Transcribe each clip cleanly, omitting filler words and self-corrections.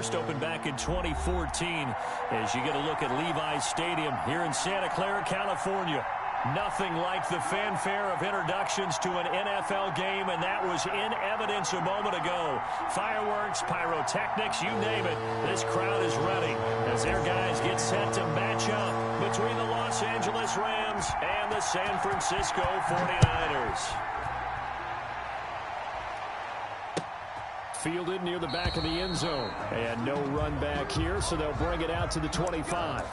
first opened back in 2014 as you get a look at Levi's Stadium here in Santa Clara, California. Nothing like the fanfare of introductions to an NFL game, and that was in evidence a moment ago. Fireworks, pyrotechnics, you name it. This crowd is ready as their guys get set to match up between the Los Angeles Rams and the San Francisco 49ers. Fielded near the back of the end zone. And no run back here, so they'll bring it out to the 25.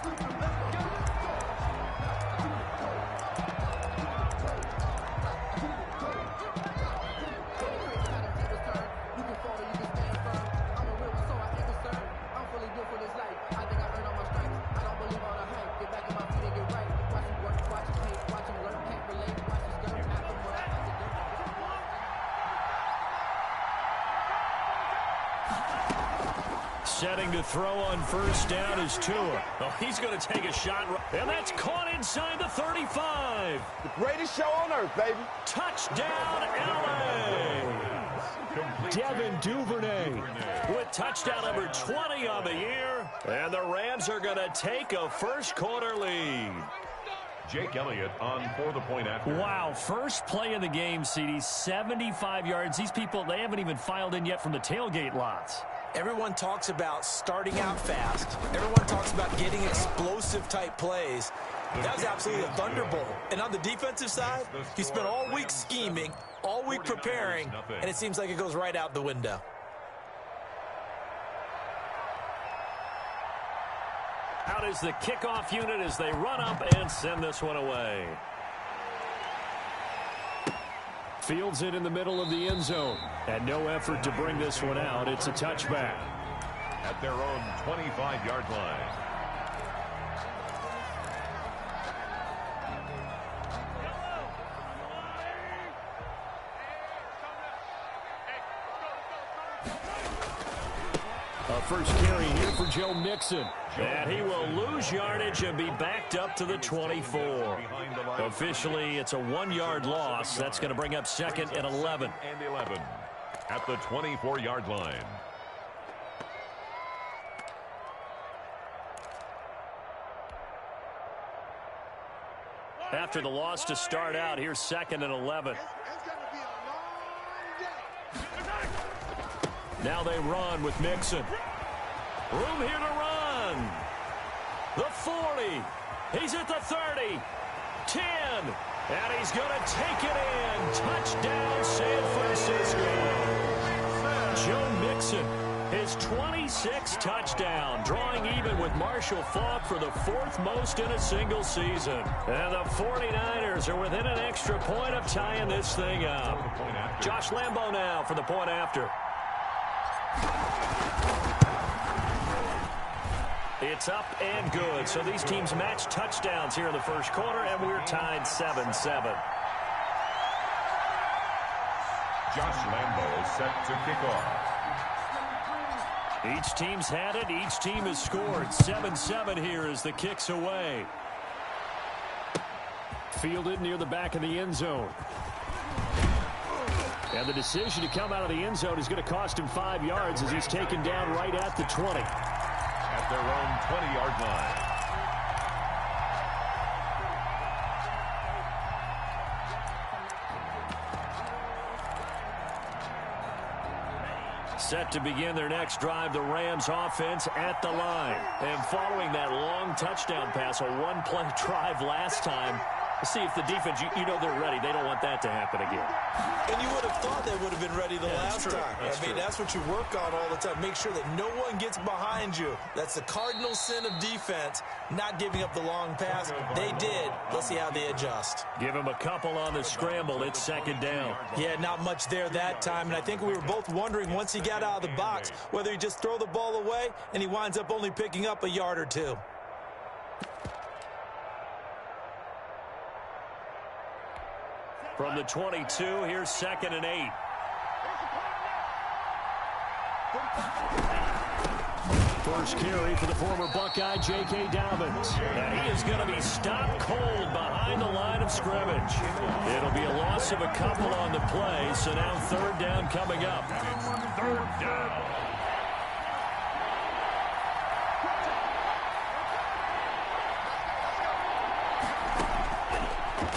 Setting to throw on first down is Tua. Oh, he's going to take a shot, and that's caught inside the 35. The greatest show on earth, baby. Touchdown, L.A. Devin Duvernay with touchdown number 20 on the year, and the Rams are going to take a first-quarter lead. Jake Elliott on for the point after. Wow, first play of the game, CD, 75 yards. These people, they haven't even filed in yet from the tailgate lots. Everyone talks about starting out fast. Everyone talks about getting explosive-type plays. That was absolutely a thunderbolt. And on the defensive side, you spent all week scheming, all week preparing, and it seems like it goes right out the window. Out is the kickoff unit as they run up and send this one away. Fields it in the middle of the end zone. And no effort to bring this one out. It's a touchback. At their own 25-yard line. A first carry here for Joe Mixon. And he will lose yardage and be backed up to the 24. Officially, it's a 1-yard loss. That's going to bring up second and 11. And 11 at the 24-yard line. After the loss to start out, here's second and 11. Now they run with Mixon. Room here to run. The 40. He's at the 30. 10. And he's going to take it in. Touchdown, San Francisco. Joe Mixon, his 26th touchdown, drawing even with Marshall Faulk for the 4th most in a single season. And the 49ers are within an extra point of tying this thing up. Josh Lambo now for the point after. It's up and good. So these teams match touchdowns here in the first quarter, and we're tied 7-7. Josh Lambo set to kick off. Each team's had it. Each team has scored. 7-7 here as the kick's away. Fielded near the back of the end zone. And the decision to come out of the end zone is going to cost him 5 yards as he's taken down right at the 20. At their own 20-yard line. Set to begin their next drive, the Rams offense at the line. And following that long touchdown pass, a one-play drive last time, let's see if the defense, you know they're ready. They don't want that to happen again. And you would have thought they would have been ready the last time. That's what you work on all the time. Make sure that no one gets behind you. That's the cardinal sin of defense, not giving up the long pass. They did. Let's see how they adjust. Give them a couple on the scramble. It's second down. Yeah, not much there that time. And I think we were both wondering once he got out of the box whether he just throw the ball away and he winds up only picking up a yard or two. From the 22, here's second and 8. First carry for the former Buckeye, J.K. Dobbins. And he is going to be stopped cold behind the line of scrimmage. It'll be a loss of a couple on the play, so now third down coming up. Third down.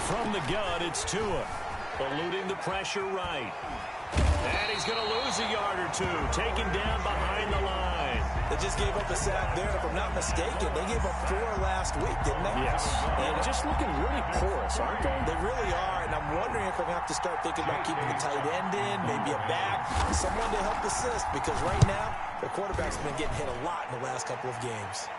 From the gun, it's Tua. Eluding the pressure right. And he's going to lose a yard or two. Taken down behind the line. They just gave up a sack there, and if I'm not mistaken, they gave up 4 last week, didn't they? Yes. And just looking really porous, aren't they? They really are, and I'm wondering if I'm going to have to start thinking about keeping the tight end in, maybe a back, someone to help assist, because right now, the quarterback's been getting hit a lot in the last couple of games.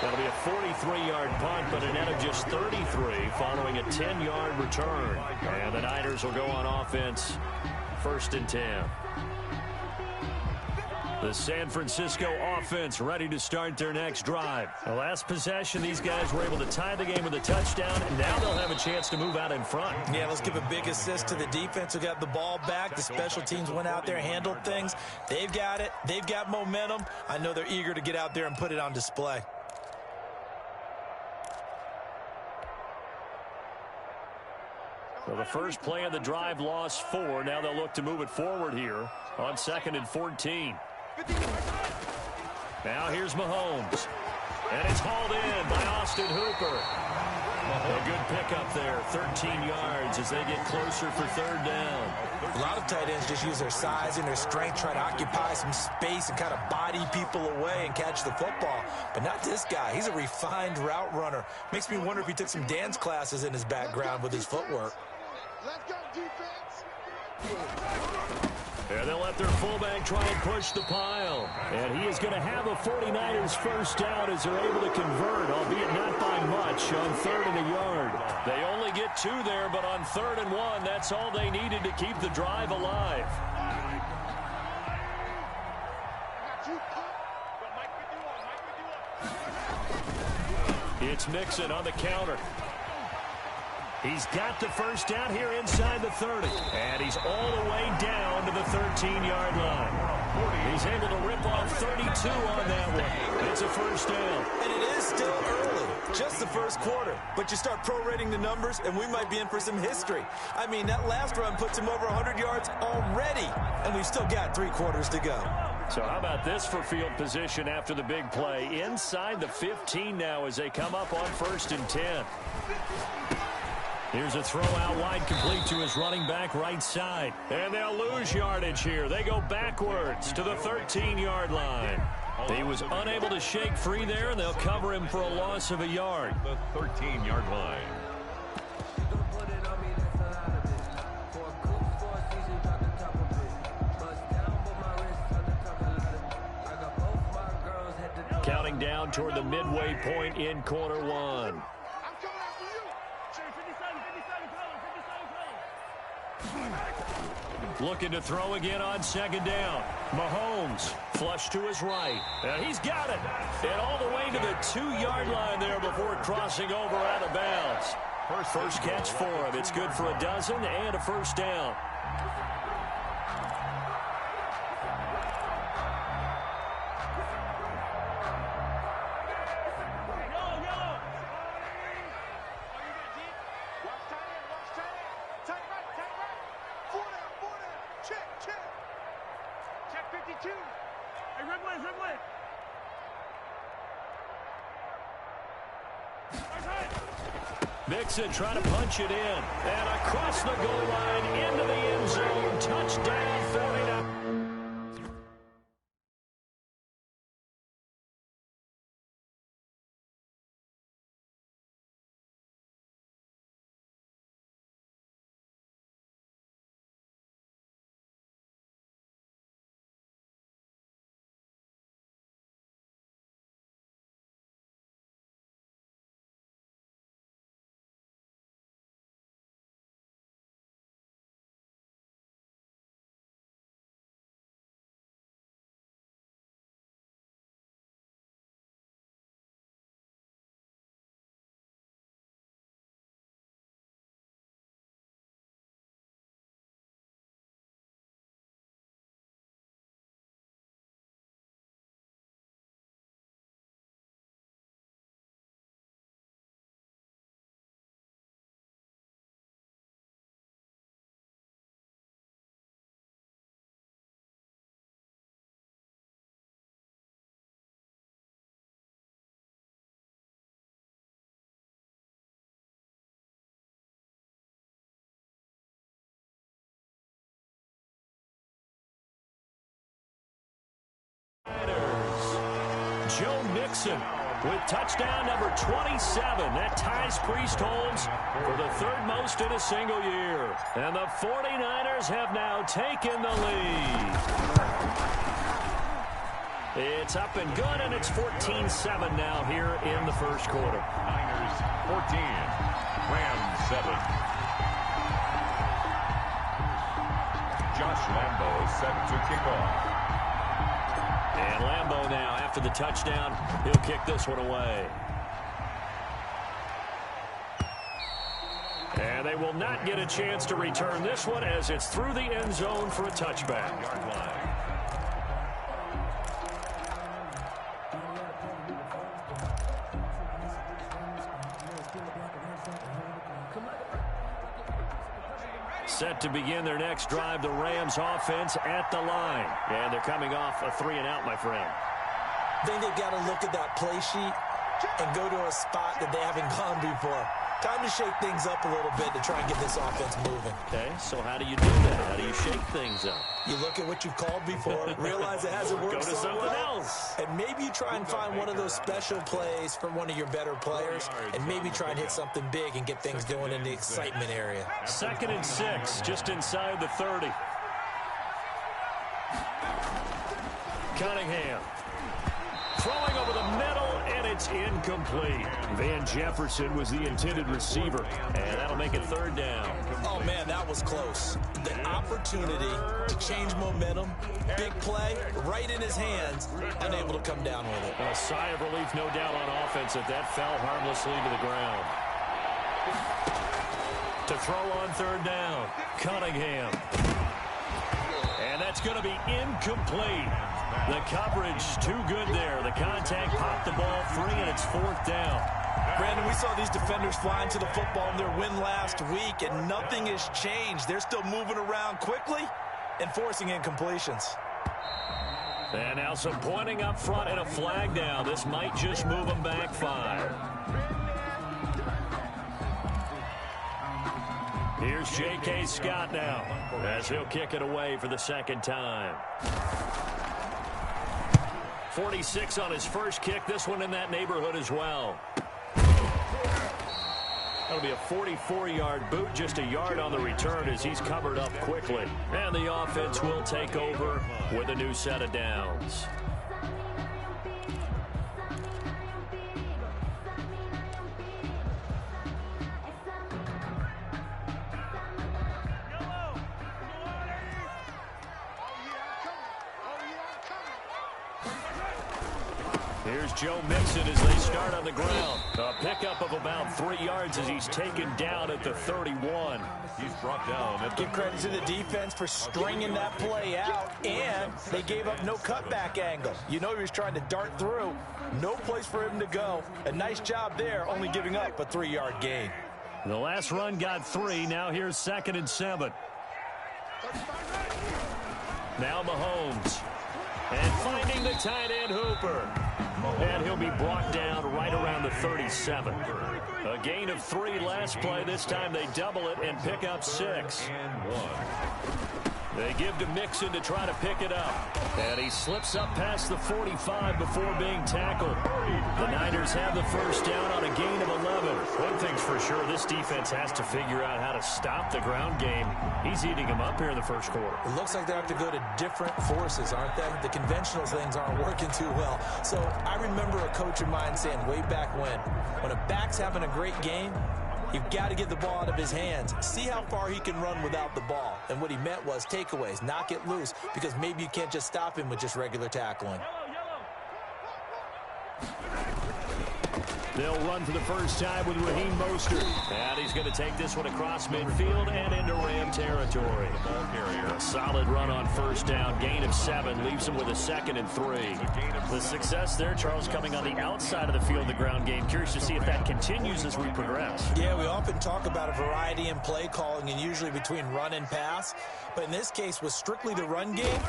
That'll be a 43-yard punt, but a net of just 33 following a 10-yard return. And the Niners will go on offense, 1st and 10. The San Francisco offense ready to start their next drive. The last possession, these guys were able to tie the game with a touchdown, and now they'll have a chance to move out in front. Yeah, let's give a big assist to the defense who got the ball back. The special teams went out there, handled things. They've got it. They've got momentum. I know they're eager to get out there and put it on display. So the first play of the drive lost 4. Now they'll look to move it forward here on 2nd and 14. Now here's Mahomes. And it's hauled in by Austin Hooper. A good pickup there, 13 yards as they get closer for 3rd down. A lot of tight ends just use their size and their strength, try to occupy some space and kind of body people away and catch the football. But not this guy. He's a refined route runner. Makes me wonder if he took some dance classes in his background with his footwork. Let's go, defense. And they'll let their fullback try and push the pile. And he is going to have a 49ers first down as they're able to convert, albeit not by much, on 3rd and a yard. They only get 2 there, but on 3rd and 1, that's all they needed to keep the drive alive. It's Mixon on the counter. He's got the first down here inside the 30. And he's all the way down to the 13-yard line. He's able to rip off 32 on that one. It's a first down. And it is still early, just the first quarter. But you start prorating the numbers, and we might be in for some history. I mean, that last run puts him over 100 yards already, and we've still got 3 quarters to go. So how about this for field position after the big play? Inside the 15 now as they come up on 1st and 10. Here's a throw out wide, complete to his running back right side. And they'll lose yardage here. They go backwards to the 13-yard line. He was unable to shake free there, and they'll cover him for a loss of a yard. The 13-yard line. Counting down toward the midway point in quarter 1. Looking to throw again on 2nd down. Mahomes flush to his right. And he's got it. And all the way to the 2-yard line there before crossing over out of bounds. First catch for him. It's good for a dozen and a first down. Mixon trying to punch it in. And across the goal line into the end zone. Touchdown 49. Joe Mixon with touchdown number 27. That ties Priest Holmes for the third most in a single year. And the 49ers have now taken the lead. It's up and good, and it's 14-7 now here in the first quarter. Niners 14, Rams 7. Josh Lambo set to kick off. And Lambo now, after the touchdown, he'll kick this one away. And they will not get a chance to return this one as it's through the end zone for a touchback. Yard line. Set to begin their next drive, the Rams offense at the line. And they're coming off a 3-and-out, my friend. I think they've got to look at that play sheet and go to a spot that they haven't gone before. Time to shake things up a little bit to try and get this offense moving. Okay, so how do you do that? How do you shake things up? You look at what you've called before, realize it hasn't worked Go to so something well, else. and maybe you try and find one of those special plays for one of your better players, and maybe try and hit something big and get things going in the excitement area. 2nd and 6, just inside the 30. Cunningham throwing over the middle, and it's incomplete. Van Jefferson was the intended receiver, and that'll make it 3rd down. Oh, man, that was close. The opportunity to change momentum, big play, right in his hands, unable to come down with it. A sigh of relief, no doubt, on offense that fell harmlessly to the ground. To throw on 3rd down, Cunningham. And that's going to be incomplete. The coverage too good there. The contact popped the ball free, and it's 4th down. Brandon, we saw these defenders flying to the football in their win last week, and nothing has changed. They're still moving around quickly and forcing incompletions. And now some pointing up front and a flag down. This might just move them back 5. Here's J.K. Scott now as he'll kick it away for the 2nd time. 46 on his first kick. This one in that neighborhood as well. That'll be a 44-yard boot, just a yard on the return as he's covered up quickly. And the offense will take over with a new set of downs. Here's Joe Mixon as they start on the ground. A pickup of about 3 yards as he's taken down at the 31. He's brought down. Give credit to the defense for stringing that play out, and they gave up no cutback angle. You know he was trying to dart through. No place for him to go. A nice job there, only giving up a 3-yard gain. The last run got 3. Now here's 2nd and 7. Now Mahomes. And finding the tight end Hooper. And he'll be brought down right around the 37. A gain of 3 last play. This time they double it and pick up 6. And 1. They give to Mixon to try to pick it up. And he slips up past the 45 before being tackled. The Niners have the first down on a gain of 11. One thing's for sure, this defense has to figure out how to stop the ground game. He's eating them up here in the first quarter. It looks like they have to go to different forces, aren't they? The conventional things aren't working too well. So I remember a coach of mine saying way back when a back's having a great game, you've got to get the ball out of his hands. See how far he can run without the ball. And what he meant was takeaways, knock it loose, because maybe you can't just stop him with just regular tackling. They'll run for the first time with Raheem Mostert. And he's going to take this one across midfield and into Ram territory. A solid run on first down. Gain of 7 leaves him with a 2nd and 3. The success there, Charles, coming on the outside of the field, the ground game. Curious to see if that continues as we progress. Yeah, we often talk about a variety in play calling and usually between run and pass. But in this case, with strictly the run game,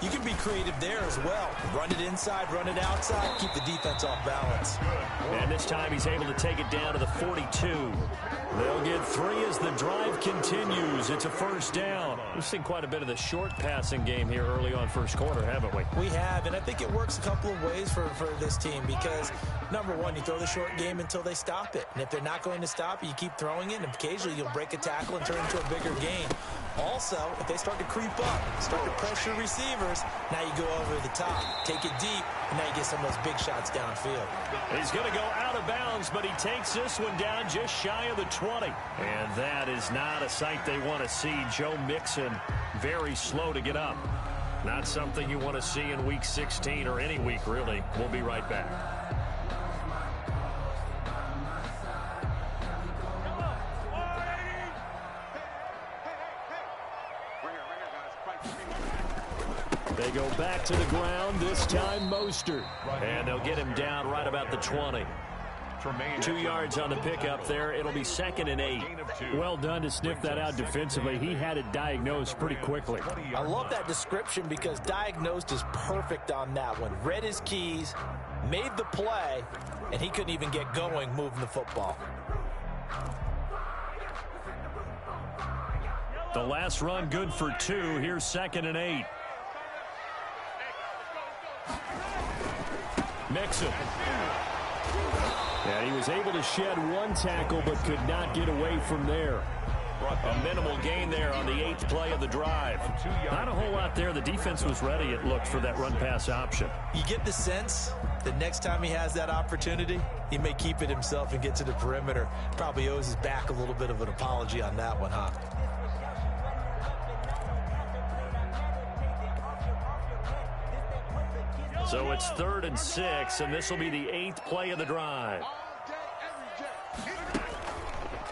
you can be creative there as well. Run it inside, run it outside, keep the defense off balance. And this time he's able to take it down to the 42. They'll get 3 as the drive continues. It's a first down. We've seen quite a bit of the short passing game here early on first quarter, haven't we? We have, and I think it works a couple of ways for this team because, number one, you throw the short game until they stop it. And if they're not going to stop it, you keep throwing it, and occasionally you'll break a tackle and turn it into a bigger gain. Also, if they start to creep up, start to pressure receivers, now you go over the top, take it deep, and now you get some of those big shots downfield. He's going to go out of bounds, but he takes this one down just shy of the 20. And that is not a sight they want to see. Joe Mixon, very slow to get up. Not something you want to see in Week 16 or any week, really. We'll be right back. They go back to the ground, this time Mostert. And they'll get him down right about the 20. 2 yards on the pickup there. It'll be 2nd and 8. Well done to sniff that out defensively. He had it diagnosed pretty quickly. I love that description because diagnosed is perfect on that one. Read his keys, made the play, and he couldn't even get going moving the football. The last run good for 2. Here's 2nd and 8. Mixon. And he was able to shed 1 tackle but could not get away from there. A minimal gain there on the 8th play of the drive. Not a whole lot there. The defense was ready, it looked, for that run-pass option. You get the sense that next time he has that opportunity, he may keep it himself and get to the perimeter. Probably owes his back a little bit of an apology on that one, huh? So it's 3rd and 6, and this will be the 8th play of the drive.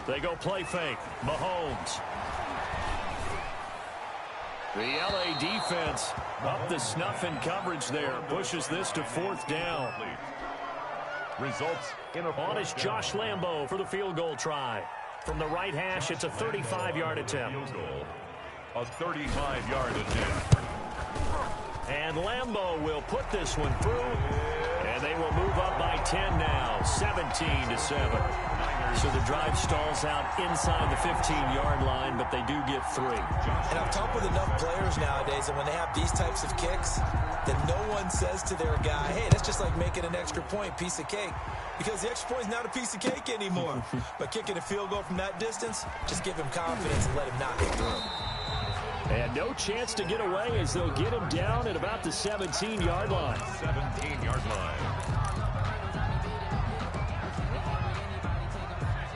They go play fake. Mahomes. The LA defense up the snuff in coverage there. Pushes this to 4th down. Results in a On is Josh Lambo for the field goal try. From the right hash, it's a 35-yard attempt. A 35-yard attempt. And Lambo will put this one through, and they will move up by 10 now, 17-7. So the drive stalls out inside the 15-yard line, but they do get 3. And I've talked with enough players nowadays that when they have these types of kicks, that no one says to their guy, hey, that's just like making an extra point, piece of cake. Because the extra point is not a piece of cake anymore. But kicking a field goal from that distance, just give him confidence and let him knock it through. And no chance to get away as they'll get him down at about the 17-yard line. 17-yard line.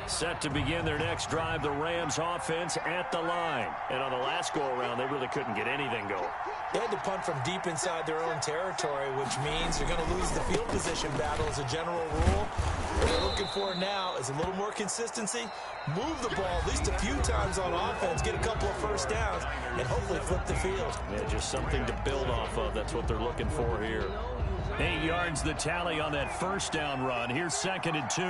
Set to begin their next drive, the Rams offense at the line. And on the last go-around, they really couldn't get anything going. They had to punt from deep inside their own territory, which means they're going to lose the field position battle as a general rule. What they're looking for now is a little more consistency, move the ball at least a few times on offense, get a couple of first downs, and hopefully flip the field. Yeah, just something to build off of. That's what they're looking for here. 8 yards the tally on that first down run. Here's 2nd and 2.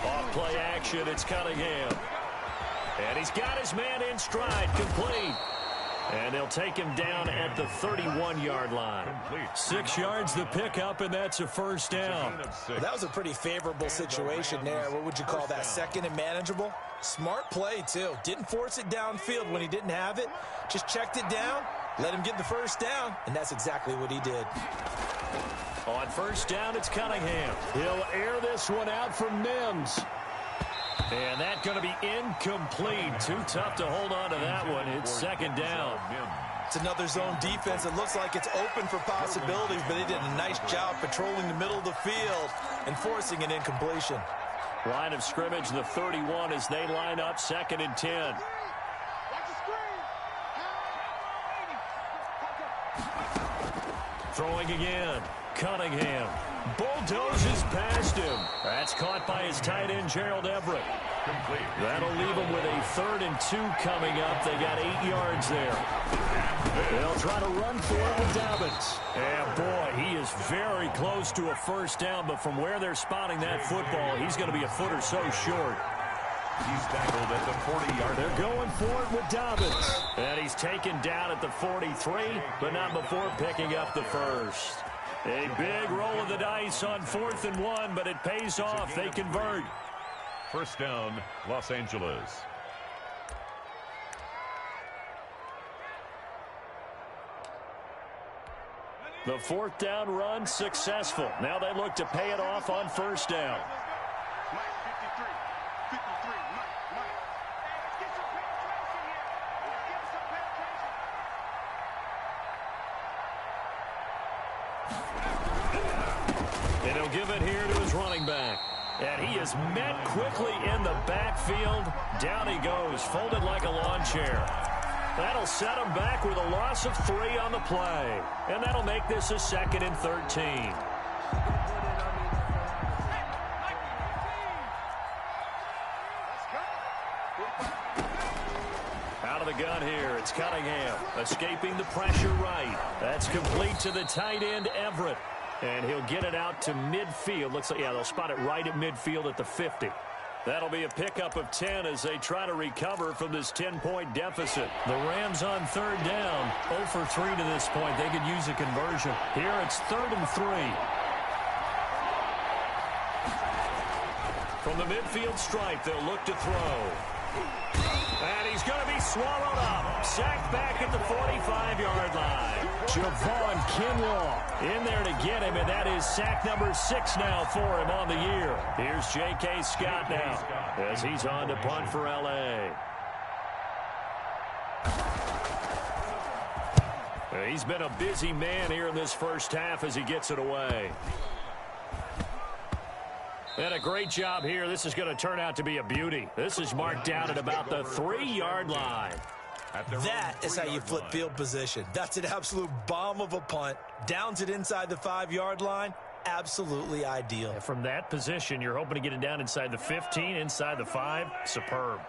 Off play action, it's Cunningham. And he's got his man in stride, complete. And they'll take him down at the 31-yard line. 6 yards the pickup, and that's a first down. Well, that was a pretty favorable situation there. What would you call that, 2nd and manageable? Smart play, too. Didn't force it downfield when he didn't have it. Just checked it down, let him get the first down, and that's exactly what he did. On first down, it's Cunningham. He'll air this one out for Mims. And that's going to be incomplete. Too tough to hold on to that one. It's 2nd down. It's another zone defense. It looks like it's open for possibilities, but they did a nice job patrolling the middle of the field and forcing an incompletion. Line of scrimmage, the 31 as they line up, 2nd and 10. Throwing again. Cunningham bulldozes past him. That's caught by his tight end, Gerald Everett. That'll leave them with a 3rd and 2 coming up. They got 8 yards there. They'll try to run for it with Dobbins. And boy, he is very close to a first down, but from where they're spotting that football, he's going to be a foot or so short. He's tackled at the 40-yard line. They're going for it with Dobbins. And he's taken down at the 43, but not before picking up the first. A big roll of the dice on 4th and 1, but it pays off. They convert. First down, Los Angeles. The 4th down run successful. Now they look to pay it off on first down. And he'll give it here to his running back. And he is met quickly in the backfield. Down he goes, folded like a lawn chair. That'll set him back with a loss of 3 on the play. And that'll make this a 2nd and 13. Out of the gun here, it's Cunningham. Escaping the pressure right. That's complete to the tight end, Everett. And he'll get it out to midfield. Looks like, yeah, they'll spot it right at midfield at the 50. That'll be a pickup of 10 as they try to recover from this 10-point deficit. The Rams on 3rd down, 0 for 3 to this point. They could use a conversion. Here it's 3rd and 3. From the midfield stripe, they'll look to throw. And he's going to be swallowed up. Sacked back at the 45-yard line. Javon Kinlaw in there to get him, and that is sack number 6 now for him on the year. Here's J.K. Scott now as he's on to punt for L.A. He's been a busy man here in this first half as he gets it away. And a great job here. This is going to turn out to be a beauty. This is marked down at about the 3-yard line. That is how you flip field position. That's an absolute bomb of a punt. Downs it inside the 5-yard line. Absolutely ideal. And from that position, you're hoping to get it down inside the 15, inside the 5. Superb.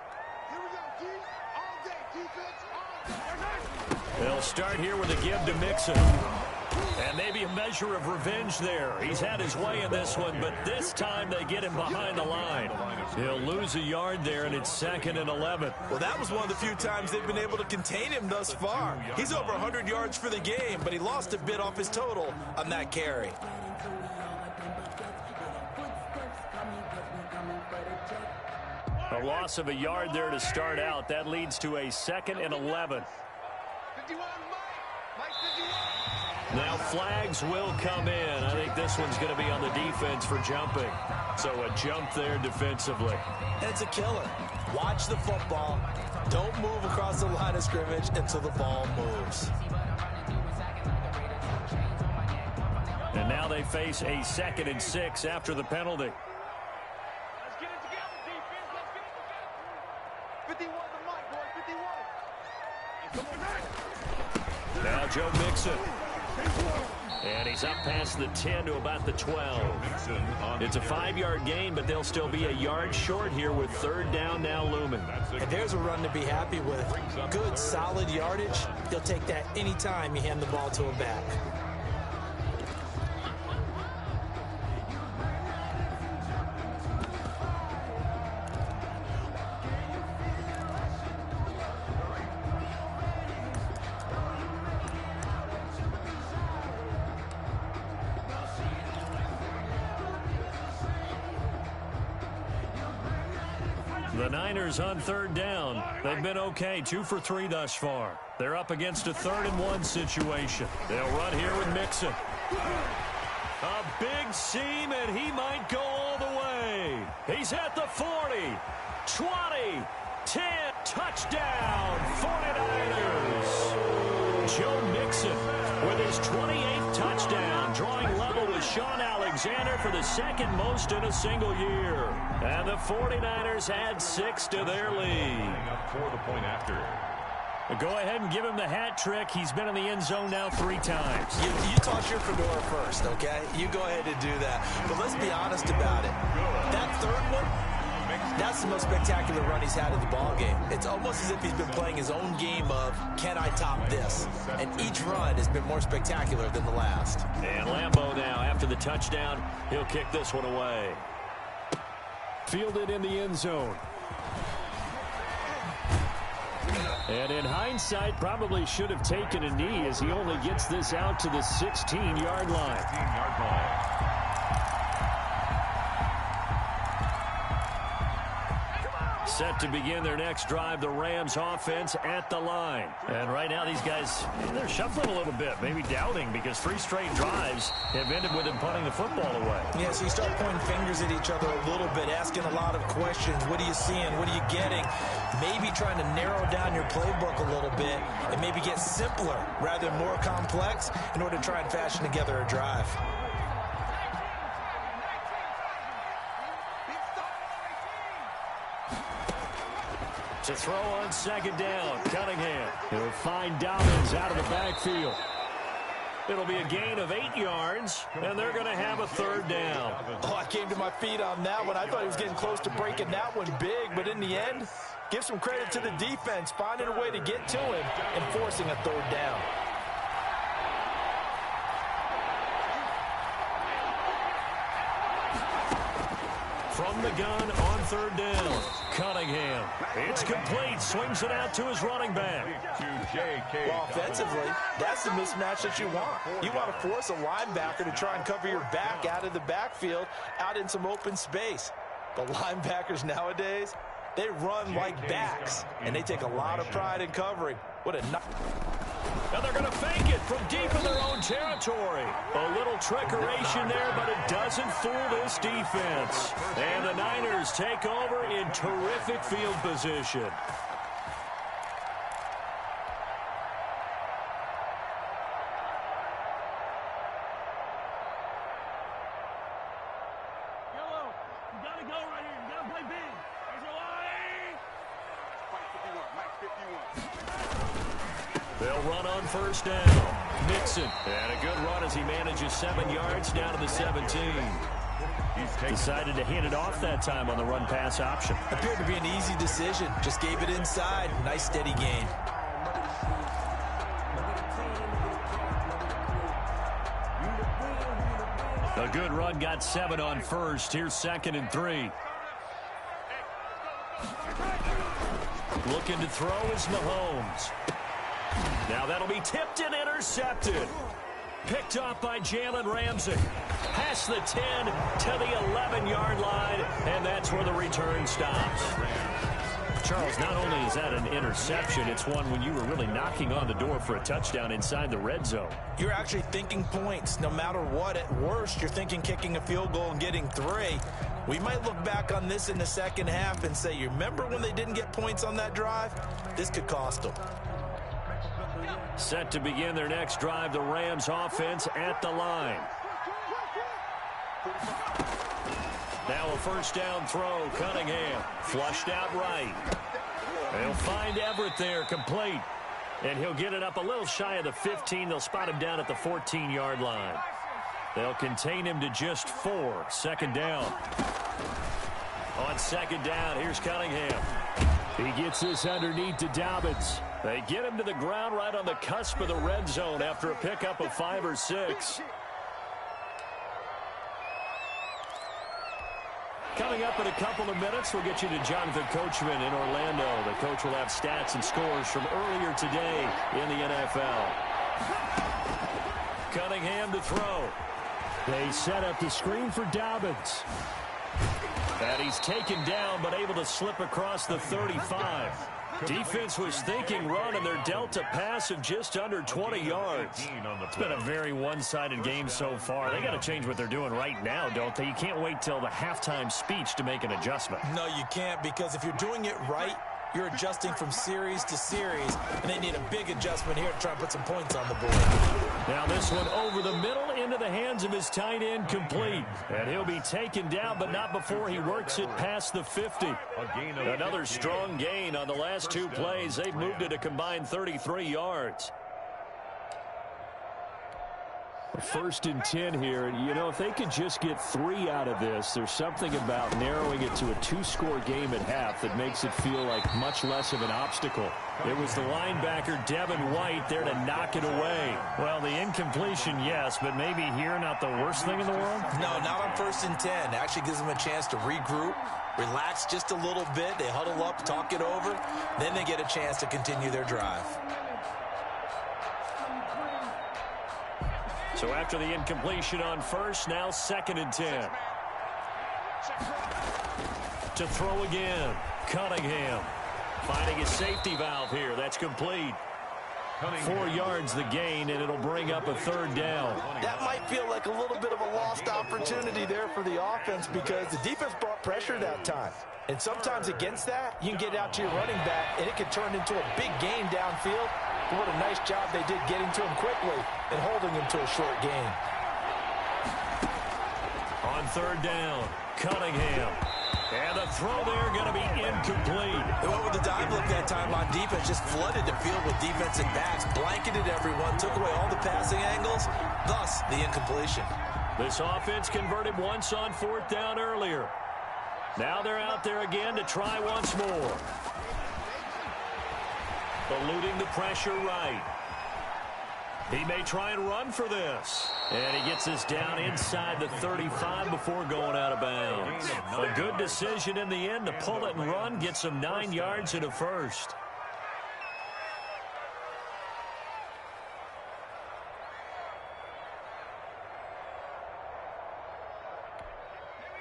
They'll start here with a give to Mixon. And maybe a measure of revenge there. He's had his way in this one, but this time they get him behind the line. He'll lose a yard there, and it's 2nd and 11. Well, that was one of the few times they've been able to contain him thus far. He's over 100 yards for the game, but he lost a bit off his total on that carry. A loss of a yard there to start out. That leads to a 2nd and 11. Now flags will come in. I think this one's going to be on the defense for jumping. So a jump there defensively. It's a killer. Watch the football. Don't move across the line of scrimmage until the ball moves. And now they face a 2nd and 6 after the penalty. Let's get it together, defense. Let's get it together. 51 to Mike, boy. 51. Now Joe Mixon. And he's up past the 10 to about the 12. It's a 5-yard gain, but they'll still be a yard short here with 3rd down now looming. And there's a run to be happy with. Good, solid yardage. He'll take that anytime you hand the ball to him back. The Niners on 3rd down. They've been okay, 2 for 3 thus far. They're up against a 3rd and 1 situation. They'll run here with Mixon. A big seam, and he might go all the way. He's at the 40, 20, 10, touchdown, 49ers. Joe Mixon with his 28th touchdown, drawing level with Sean Alexander for the 2nd most in a single year. And the 49ers add 6 to their lead. For the point after. Go ahead and give him the hat trick. He's been in the end zone now 3 times. You toss your fedora first, okay? You go ahead and do that. But let's be honest about it. That 3rd one, that's the most spectacular run he's had in the ballgame. It's almost as if he's been playing his own game of, can I top this? And each run has been more spectacular than the last. And Lambeau now, after the touchdown, he'll kick this one away. Fielded in the end zone. And in hindsight, probably should have taken a knee as he only gets this out to the 16-yard line. 16-yard line. Set to begin their next drive, the Rams offense at the line. And right now these guys, they're shuffling a little bit, maybe doubting, because 3 straight drives have ended with them punting the football away. Yeah, so you start pointing fingers at each other a little bit, asking a lot of questions. What are you seeing? What are you getting? Maybe trying to narrow down your playbook a little bit and maybe get simpler rather than more complex in order to try and fashion together a drive. To throw on second down, Cunningham. He'll find Dobbins out of the backfield. It'll be a gain of 8 yards, and they're going to have a 3rd down. Oh, I came to my feet on that one. I thought he was getting close to breaking that one big, but in the end, give some credit to the defense, finding a way to get to him and forcing a 3rd down. From the gun on 3rd down, Cunningham. It's complete. Swings it out to his running back. Well, offensively, that's the mismatch that you want. You want to force a linebacker to try and cover your back out of the backfield, out in some open space. But linebackers nowadays, they run like backs, and they take a lot of pride in covering. What a And they're going to fake it from deep in their own territory. A little trickeration there, but it doesn't fool this defense. And the Niners take over in terrific field position. Yellow, you got to go right here. You got to play big. There's your line. Mike 51, Mike 51. They'll run on 1st down. Mixon. And a good run as he manages 7 yards down to the 17. Decided to hand it off that time on the run-pass option. appeared to be an easy decision. Just gave it inside. Nice steady gain. A good run, got 7 on 1st. Here's 2nd and 3. Looking to throw is Mahomes. Now that'll be tipped and intercepted. Picked off by Jalen Ramsey. Past the 10 to the 11-yard line, and that's where the return stops. Charles, not only is that an interception, it's one when you were really knocking on the door for a touchdown inside the red zone. You're actually thinking points. No matter what, at worst, you're thinking kicking a field goal and getting 3. We might look back on this in the second half and say, you remember when they didn't get points on that drive? This could cost them. Set to begin their next drive, the Rams offense at the line. Now a 1st down throw, Cunningham. Flushed out right. They'll find Everett there, complete. And he'll get it up a little shy of the 15. They'll spot him down at the 14-yard line. They'll contain him to just 4. 2nd down. On 2nd down, here's Cunningham. He gets this underneath to Dobbins. They get him to the ground right on the cusp of the red zone after a pickup of 5 or 6. Coming up in a couple of minutes, we'll get you to Jonathan Coachman in Orlando. The coach will have stats and scores from earlier today in the NFL. Cunningham to throw. They set up the screen for Dobbins. And he's taken down, but able to slip across the 35. Defense was thinking run, and they're dealt a pass of just under 20 yards. It's been a very one-sided game so far. They got to change what they're doing right now, don't they? You can't wait till the halftime speech to make an adjustment. No, you can't, because if you're doing it right, you're adjusting from series to series, and they need a big adjustment here to try and put some points on the board. Now this one over the middle into the hands of his tight end, complete. And he'll be taken down, but not before he works it past the 50. Another strong gain on the last 2 plays. They've moved it a combined 33 yards. First and 10 here, and you know, if they could just get 3 out of this, there's something about narrowing it to a 2-score game at half that makes it feel like much less of an obstacle. It was the linebacker Devin White there to knock it away. Well, the incompletion, yes, but maybe here not the worst thing in the world? No, not on first and 10. Actually gives them a chance to regroup, relax just a little bit. They huddle up, talk it over, then they get a chance to continue their drive. So after the incompletion on first, now 2nd and 10. To throw again, Cunningham. Finding his safety valve here. That's complete. 4 yards the gain, and it'll bring up a 3rd down. That might feel like a little bit of a lost opportunity there for the offense because the defense brought pressure that time. And sometimes against that, you can get out to your running back, and it can turn into a big gain downfield. But what a nice job they did getting to him quickly and holding him to a short gain. On 3rd down, Cunningham. And the throw there going to be incomplete. They went with the dive look that time on defense, just flooded the field with defensive backs, blanketed everyone, took away all the passing angles, thus the incompletion. This offense converted once on 4th down earlier. Now they're out there again to try once more. Eluding the pressure right. He may try and run for this. And he gets us down inside the 35 before going out of bounds. A good decision in the end to pull it and run, get some 9 yards and a first.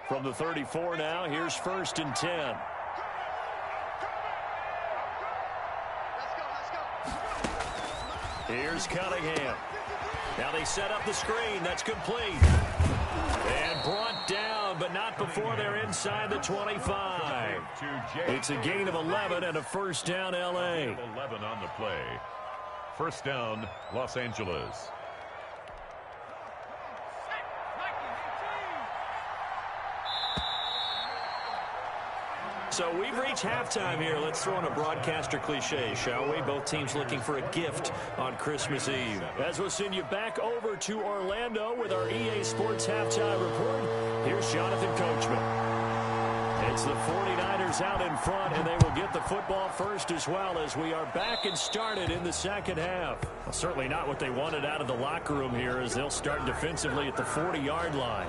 From the 34 now, here's 1st and 10. Here's Cunningham. Now they set up the screen. That's complete. And brought down, but not before they're inside the 25. It's a gain of 11 and a 1st down, L.A. 11 on the play. 1st down, Los Angeles. So we've reached halftime here. Let's throw in a broadcaster cliche, shall we? Both teams looking for a gift on Christmas Eve. As we'll send you back over to Orlando with our EA Sports Halftime Report, here's Jonathan Coachman. It's the 49ers out in front, and they will get the football first as well as we are back and started in the 2nd half. Well, certainly not what they wanted out of the locker room here as they'll start defensively at the 40-yard line.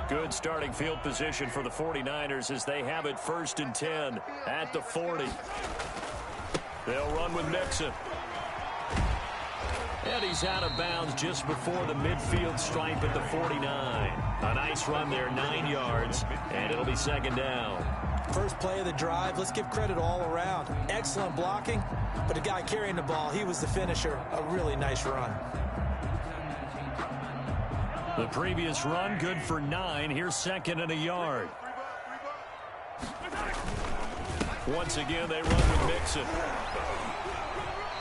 Good starting field position for the 49ers as they have it 1st and 10 at the 40. They'll run with Mixon. And he's out of bounds just before the midfield stripe at the 49. A nice run there, 9 yards, and it'll be 2nd down. First play of the drive, let's give credit all around. Excellent blocking, but the guy carrying the ball, he was the finisher. A really nice run. The previous run, good for 9. Here's 2nd and a yard. Once again, they run with Mixon.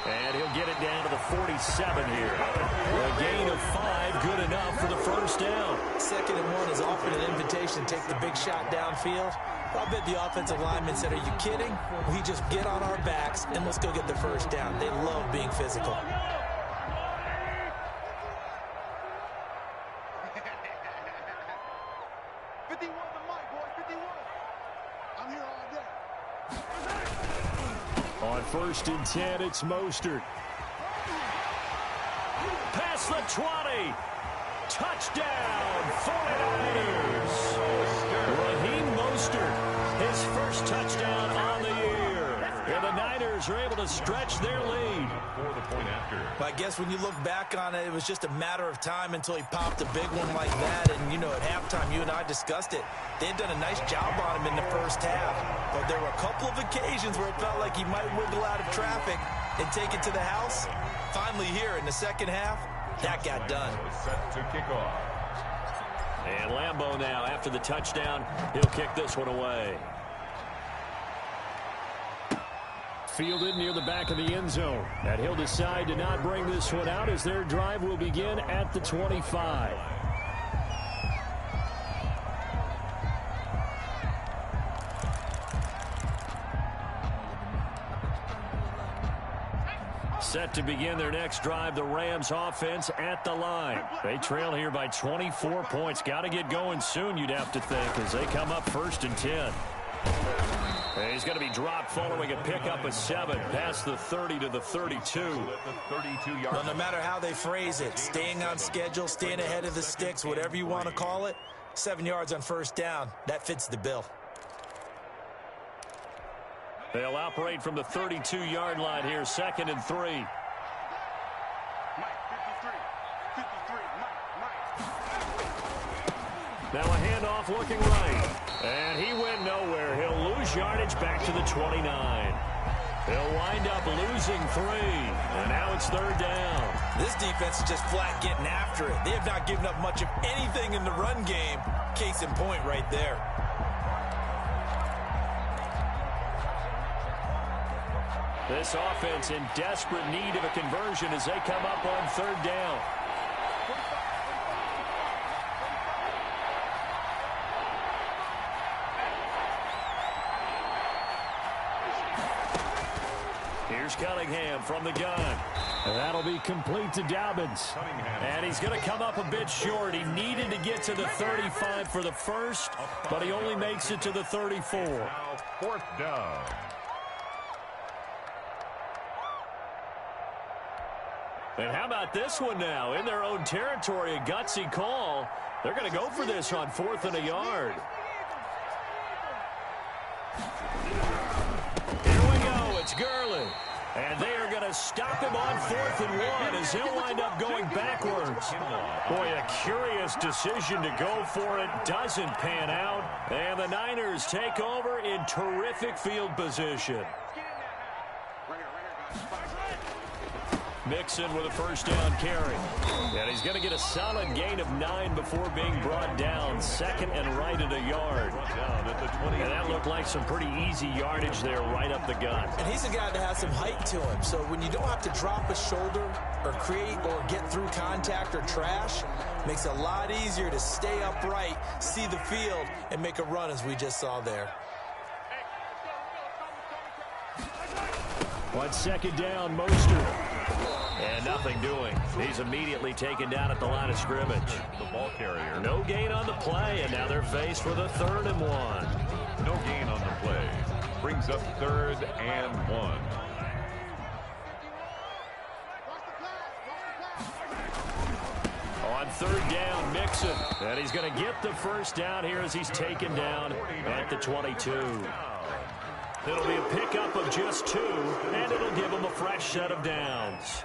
And he'll get it down to the 47 here. A gain of 5, good enough for the 1st down. 2nd and 1 is offered an invitation to take the big shot downfield. I bet the offensive lineman said, are you kidding? We just get on our backs and let's go get the 1st down. They love being physical. On 1st and 10, it's Mostert. Past the 20. Touchdown, 49ers. Raheem Mostert, his first touchdown on the year. And the Niners are able to stretch their lead. For the point after. I guess when you look back on it, it was just a matter of time until he popped a big one like that. And, you know, at halftime, you and I discussed it. They had done a nice job on him in the 1st half. But there were a couple of occasions where it felt like he might wiggle out of traffic and take it to the house. Finally here in the 2nd half, that got done. Set to kick off. And Lambeau now, after the touchdown, he'll kick this one away. Fielded near the back of the end zone. And he'll decide to not bring this one out as their drive will begin at the 25. Set to begin their next drive, the Rams offense at the line. They trail here by 24 points. Got to get going soon, you'd have to think, as they come up 1st and 10. And he's going to be dropped following a pickup of 7 past the 30 to the 32. Well, no matter how they phrase it, staying on schedule, staying ahead of the sticks, whatever you want to call it, 7 yards on 1st down, that fits the bill. They'll operate from the 32-yard line here, 2nd and 3. Now a handoff looking right. And he went nowhere. He'll lose yardage back to the 29. He'll wind up losing 3. And now it's 3rd down. This defense is just flat getting after it. They have not given up much of anything in the run game. Case in point right there. This offense in desperate need of a conversion as they come up on 3rd down. Here's Cunningham from the gun. And that'll be complete to Dobbins. And he's going to come up a bit short. He needed to get to the 35 for the first, but he only makes it to the 34. Now 4th down. And how about this one now? In their own territory, a gutsy call. They're going to go for this on 4th and a yard. Here we go. It's Gurley. And they are going to stop him on 4th and 1 as he'll wind up going backwards. Boy, a curious decision to go for it. Doesn't pan out. And the Niners take over in terrific field position. Mixon with a 1st down carry. And he's going to get a solid gain of 9 before being brought down. 2nd and right at a yard. And that looked like some pretty easy yardage there right up the gut. And he's a guy that has some height to him. So when you don't have to drop a shoulder or create or get through contact or trash, makes it a lot easier to stay upright, see the field, and make a run as we just saw there. On 2nd down, Mostert. And nothing doing. He's immediately taken down at the line of scrimmage. The ball carrier. No gain on the play, and now they're faced with a 3rd and 1. No gain on the play. Brings up 3rd and 1. On 3rd down, Mixon. And he's going to get the 1st down here as he's taken down at the 22. It'll be a pickup of just 2, and it'll give him a fresh set of downs.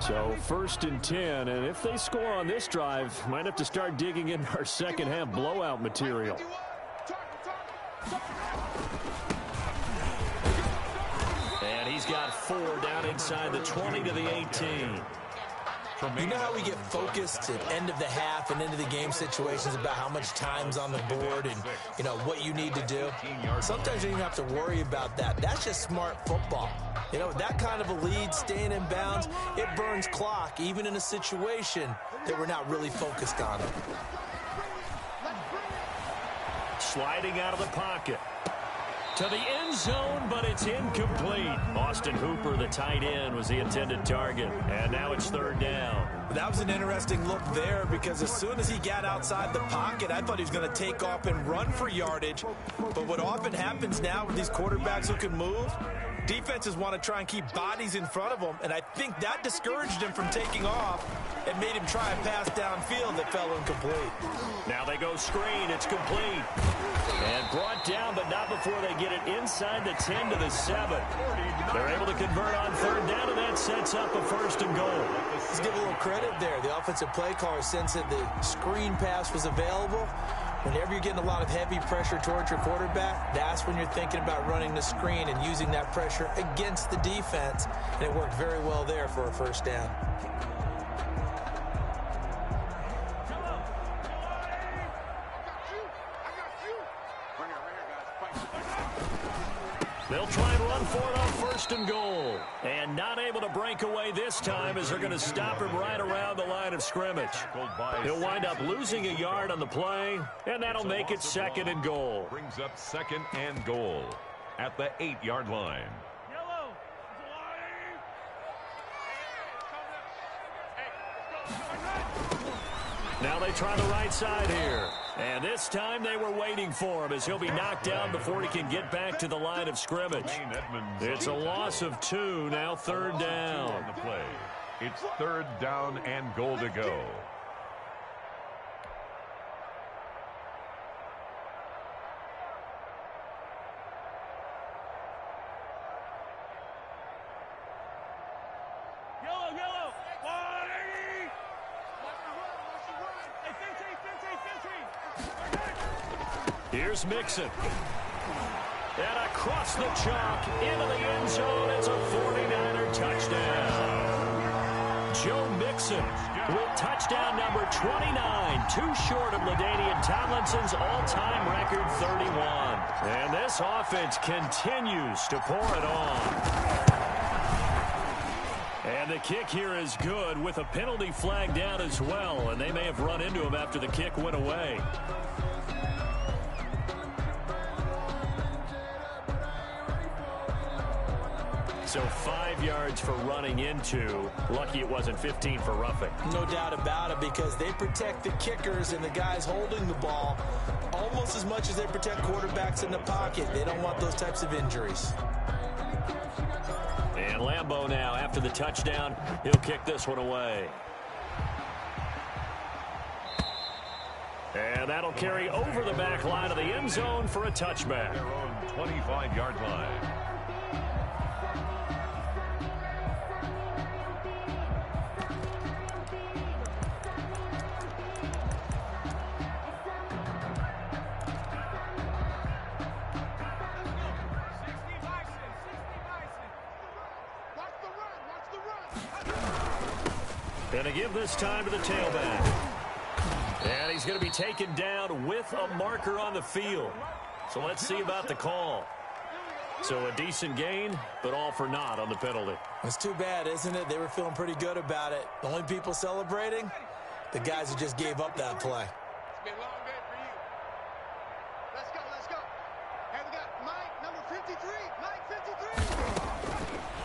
So 1st and 10, and if they score on this drive, might have to start digging in our second half blowout material. And he's got 4 down inside the 20 to the 18. You know how we get focused at end of the half and into the game situations about how much time's on the board and, you know, what you need to do? Sometimes you don't even have to worry about that. That's just smart football. You know, that kind of a lead, staying in bounds, it burns clock, even in a situation that we're not really focused on it. Sliding out of the pocket. To the end zone, but it's incomplete. Austin Hooper, the tight end, was the intended target. And now it's 3rd down. That was an interesting look there because as soon as he got outside the pocket, I thought he was going to take off and run for yardage. But what often happens now with these quarterbacks who can move, defenses want to try and keep bodies in front of them. And I think that discouraged him from taking off and made him try a pass downfield that fell incomplete. Now they go screen. It's complete. And brought down, but not before they get it inside the 10 to the 7. They're able to convert on 3rd down, and that sets up a 1st and goal. Let's give a little credit there. The offensive play caller sensed that the screen pass was available. Whenever you're getting a lot of heavy pressure towards your quarterback, that's when you're thinking about running the screen and using that pressure against the defense. And it worked very well there for a 1st down. They'll try and run for it on 1st and goal. And not able to break away this time as they're going to stop him right around the line of scrimmage. He'll wind up losing a yard on the play, and that'll make it 2nd and goal. Brings up 2nd and goal at the 8-yard line. Now they try the right side here. And this time they were waiting for him as he'll be knocked down before he can get back to the line of scrimmage. It's a loss of 2, now 3rd down. It's 3rd down and goal to go. Here's Mixon. And across the chalk into the end zone. It's a 49er touchdown. Joe Mixon with touchdown number 29. Too short of LaDainian Tomlinson's all-time record 31. And this offense continues to pour it on. And the kick here is good with a penalty flag down as well. And they may have run into him after the kick went away. So 5 yards for running into. Lucky it wasn't 15 for roughing. No doubt about it, because they protect the kickers and the guys holding the ball almost as much as they protect quarterbacks in the pocket. They don't want those types of injuries. And Lambeau now, after the touchdown, he'll kick this one away. And that'll carry over the back line of the end zone for a touchback. Their own 25-yard line. Gonna give this time to the tailback. And he's going to be taken down with a marker on the field. So let's see about the call. So a decent gain, but all for naught on the penalty. It's too bad, isn't it? They were feeling pretty good about it. The only people celebrating, the guys who just gave up that play. It's been a long day for you. Let's go, let's go. Hey, we got Mike, number 53. Mike, 53.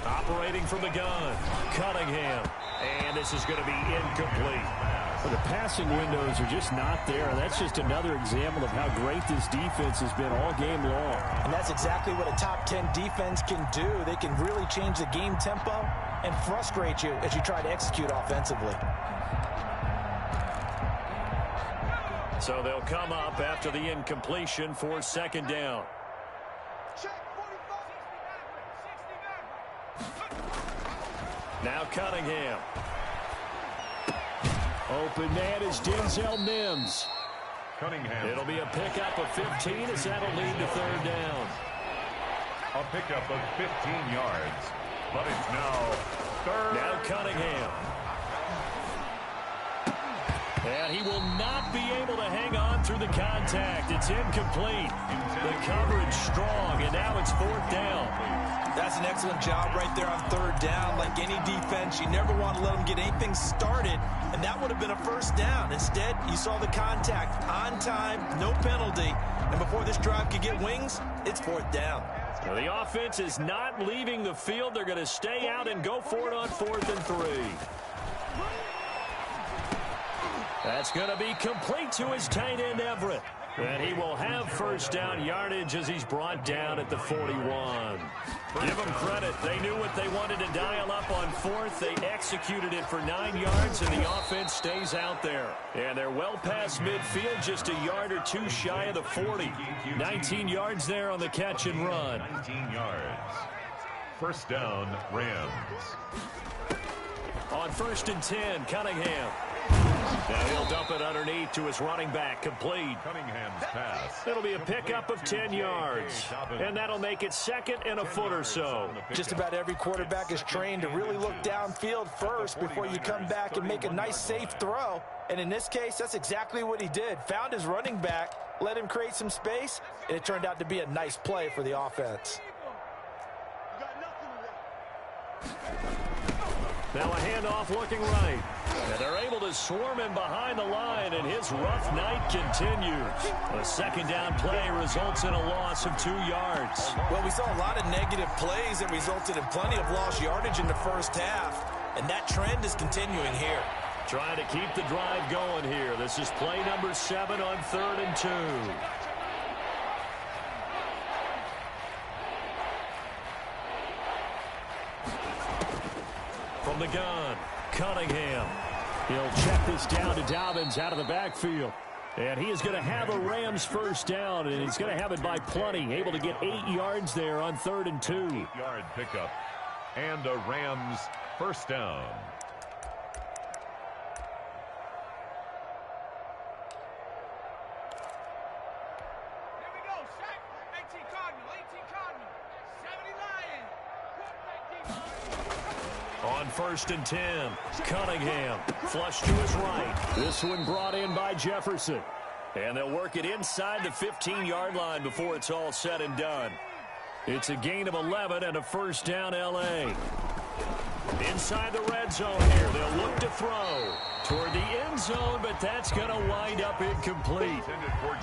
Operating from the gun, Cunningham. And this is going to be incomplete. Well, the passing windows are just not there. And that's just another example of how great this defense has been all game long. And that's exactly what a top 10 defense can do. They can really change the game tempo and frustrate you as you try to execute offensively. So they'll come up after the incompletion for 2nd down. Check, 45. Now Cunningham. Open man is Denzel Mims. Cunningham. It'll be a pickup of 15 as that'll lead to 3rd down. A pickup of 15 yards. But it's now 3rd. Now Cunningham. And he will not be able to hang on through the contact. It's incomplete. The coverage strong, and now it's 4th down. That's an excellent job right there on 3rd down. Like any defense, you never want to let them get anything started, and that would have been a 1st down. Instead, you saw the contact on time, no penalty, and before this drive could get wings, it's 4th down. Now, the offense is not leaving the field. They're going to stay out and go for it on 4th and 3. That's going to be complete to his tight end, Everett. And he will have 1st down yardage as he's brought down at the 41. Give them credit. They knew what they wanted to dial up on 4th. They executed it for 9 yards, and the offense stays out there. And they're well past midfield, just a yard or two shy of the 40. 19 yards there on the catch and run. 19 yards. 1st down, Rams. On 1st and 10, Cunningham. Now he'll dump it underneath to his running back, complete. Cunningham's pass. It'll be a pickup of 10 yards, and that'll make it 2nd and a foot or so. Just about every quarterback is trained to really look downfield first before you come back and make a nice, safe throw. And in this case, that's exactly what he did. Found his running back, let him create some space, and it turned out to be a nice play for the offense. Now a handoff looking right. And they're able to swarm him behind the line, and his rough night continues. A second down play results in a loss of 2 yards. Well, we saw a lot of negative plays that resulted in plenty of lost yardage in the first half, and that trend is continuing here. Trying to keep the drive going here. This is play number 7 on 3rd and 2. From the gun, Cunningham. He'll check this down to Dobbins out of the backfield. And he is going to have a Rams first down, and he's going to have it by plenty. Able to get 8 yards there on 3rd and 2. 8-yard pickup and a Rams first down. On 1st and 10, Cunningham flush to his right. This one brought in by Jefferson. And they'll work it inside the 15-yard line before it's all said and done. It's a gain of 11 and a first down L.A. Inside the red zone here, they'll look to throw toward the end zone, but that's going to wind up incomplete.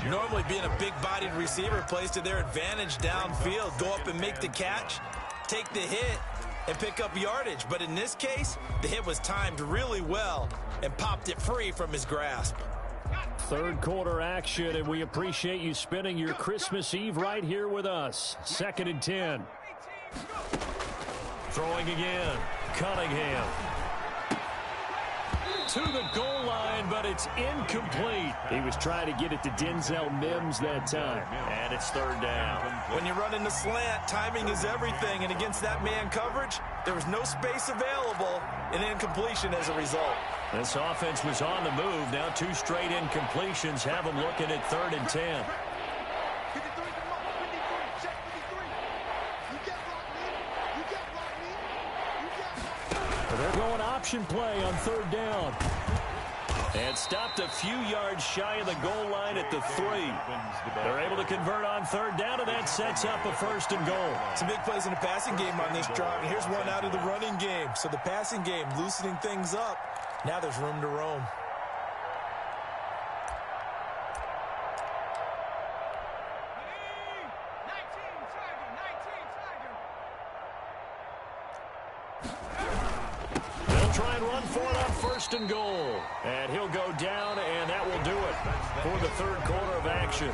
Normally being a big-bodied receiver plays to their advantage downfield. Go up and make the catch, take the hit, and pick up yardage. But in this case, the hit was timed really well and popped it free from his grasp. Third quarter action, and we appreciate you spending your Christmas Eve right here with us. 2nd and 10. Throwing again, Cunningham. To the goal line, but it's incomplete. He was trying to get it to Denzel Mims that time. And it's 3rd down. When you run in the slant, timing is everything. And against that man coverage, there was no space available, and incompletion as a result. This offense was on the move. Now 2 straight incompletions have them looking at 3rd and 10. They're going option play on 3rd down. And stopped a few yards shy of the goal line at the 3. They're able to convert on 3rd down, and that sets up a 1st and goal. Some big plays in the passing game on this drive, and here's one out of the running game. So the passing game loosening things up. Now there's room to roam. Try and run for it on 1st and goal. And he'll go down, and that will do it for the 3rd quarter of action.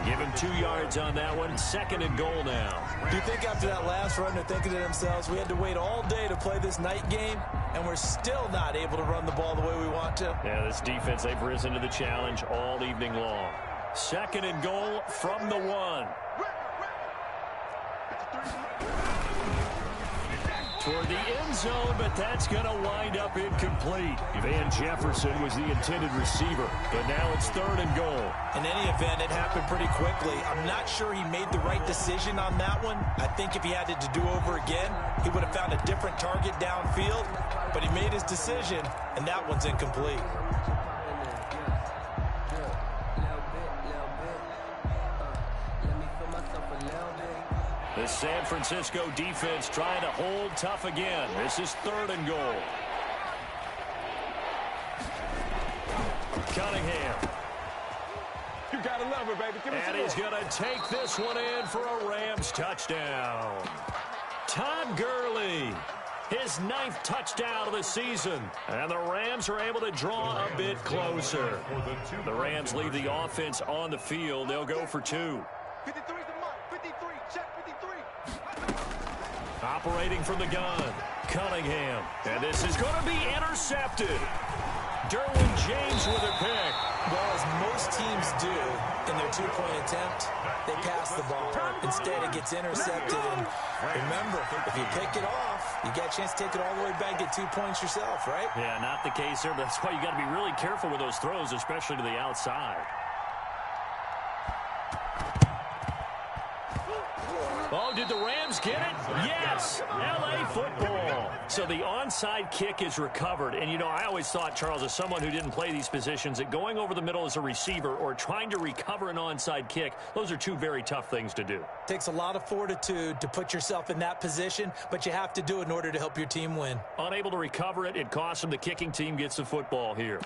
Give him 2 yards on that one. 2nd and goal now. Do you think after that last run they're thinking to themselves, we had to wait all day to play this night game, and we're still not able to run the ball the way we want to? Yeah, this defense, they've risen to the challenge all evening long. 2nd and goal from the 1. Toward the end zone, but that's going to wind up incomplete. Van Jefferson was the intended receiver, but now it's 3rd and goal. In any event, it happened pretty quickly. I'm not sure he made the right decision on that one. I think if he had it to do over again, he would have found a different target downfield, but he made his decision, and that one's incomplete. The San Francisco defense trying to hold tough again. This is 3rd and goal. Cunningham. You gotta love it, baby. Give me and he's going to take this one in for a Rams touchdown. Todd Gurley, his 9th touchdown of the season. And the Rams are able to draw a bit closer. The Rams leave the offense on the field. They'll go for 2. 53 is the mark. 53. Check 53. Operating from the gun, Cunningham. And this is going to be intercepted. Derwin James with a pick. Well, as most teams do in their 2-point attempt, they pass the ball. Instead, it gets intercepted. And remember, if you pick it off, you get a chance to take it all the way back, get 2 points yourself, right? Yeah, not the case there. But that's why you got to be really careful with those throws, especially to the outside. Oh, did the Rams get it? Yes, L.A. football. So the onside kick is recovered. And, you know, I always thought, Charles, as someone who didn't play these positions, that going over the middle as a receiver or trying to recover an onside kick, those are two very tough things to do. Takes a lot of fortitude to put yourself in that position, but you have to do it in order to help your team win. Unable to recover it, it costs them. The kicking team gets the football here.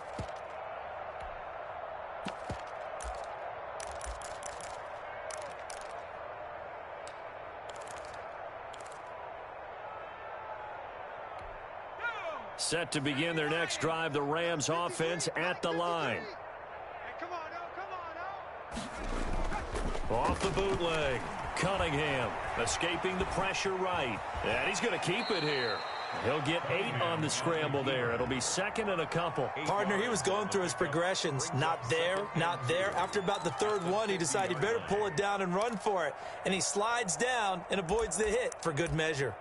Set to begin their next drive, the Rams offense at the line. Hey, come on, Off the bootleg. Cunningham escaping the pressure right. And he's going to keep it here. He'll get 8 on the scramble there. It'll be second and a couple. Partner, he was going through his progressions. Not there, not there. After about the third one, he decided he better pull it down and run for it. And he slides down and avoids the hit for good measure.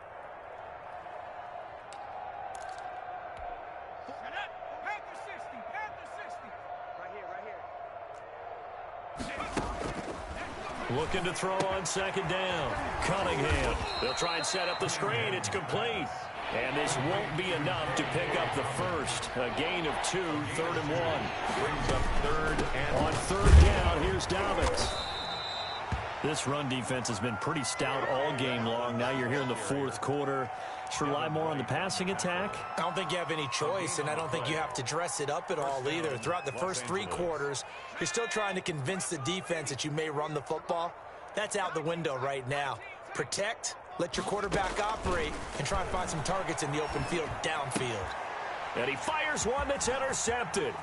Looking to throw on second down. Cunningham. They'll try and set up the screen. It's complete. And this won't be enough to pick up the first. A gain of 2, 3rd and 1. Brings up 3rd and On 3rd down, here's Dobbins. This run defense has been pretty stout all game long. Now you're here in the 4th quarter. Just rely more on the passing attack. I don't think you have any choice, and I don't think you have to dress it up at all either. Throughout the first 3 quarters, you're still trying to convince the defense that you may run the football. That's out the window right now. Protect, let your quarterback operate, and try and find some targets in the open field downfield. And he fires one that's intercepted.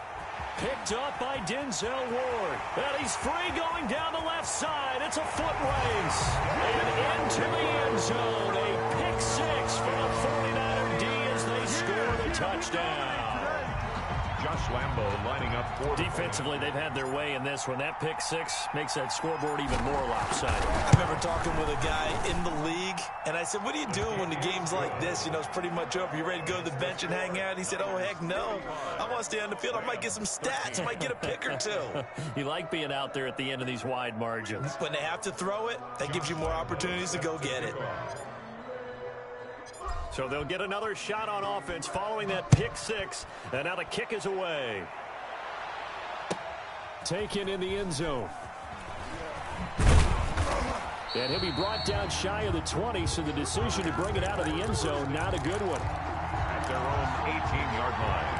Picked up by Denzel Ward. And he's free going down the left side. It's a foot race. And into the end zone. A pick 6 for the 49er D as they score the touchdown. Josh Lambo lining up for Defensively, they've had their way in this one. That pick 6 makes that scoreboard even more lopsided. I remember talking with a guy in the league, and I said, what do you do when the game's like this? You know, it's pretty much over. You ready to go to the bench and hang out? He said, oh, heck no. I want to stay on the field. I might get some stats. I might get a pick or 2. You like being out there at the end of these wide margins. When they have to throw it, that gives you more opportunities to go get it. So they'll get another shot on offense following that pick 6. And now the kick is away. Taken in the end zone. And he'll be brought down shy of the 20, so the decision to bring it out of the end zone, not a good one. at their own 18-yard line.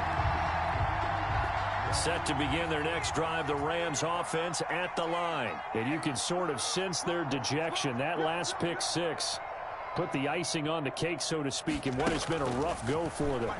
Set to begin their next drive, the Rams offense at the line. And you can sort of sense their dejection. That last pick 6 put the icing on the cake, so to speak, in what has been a rough go for them.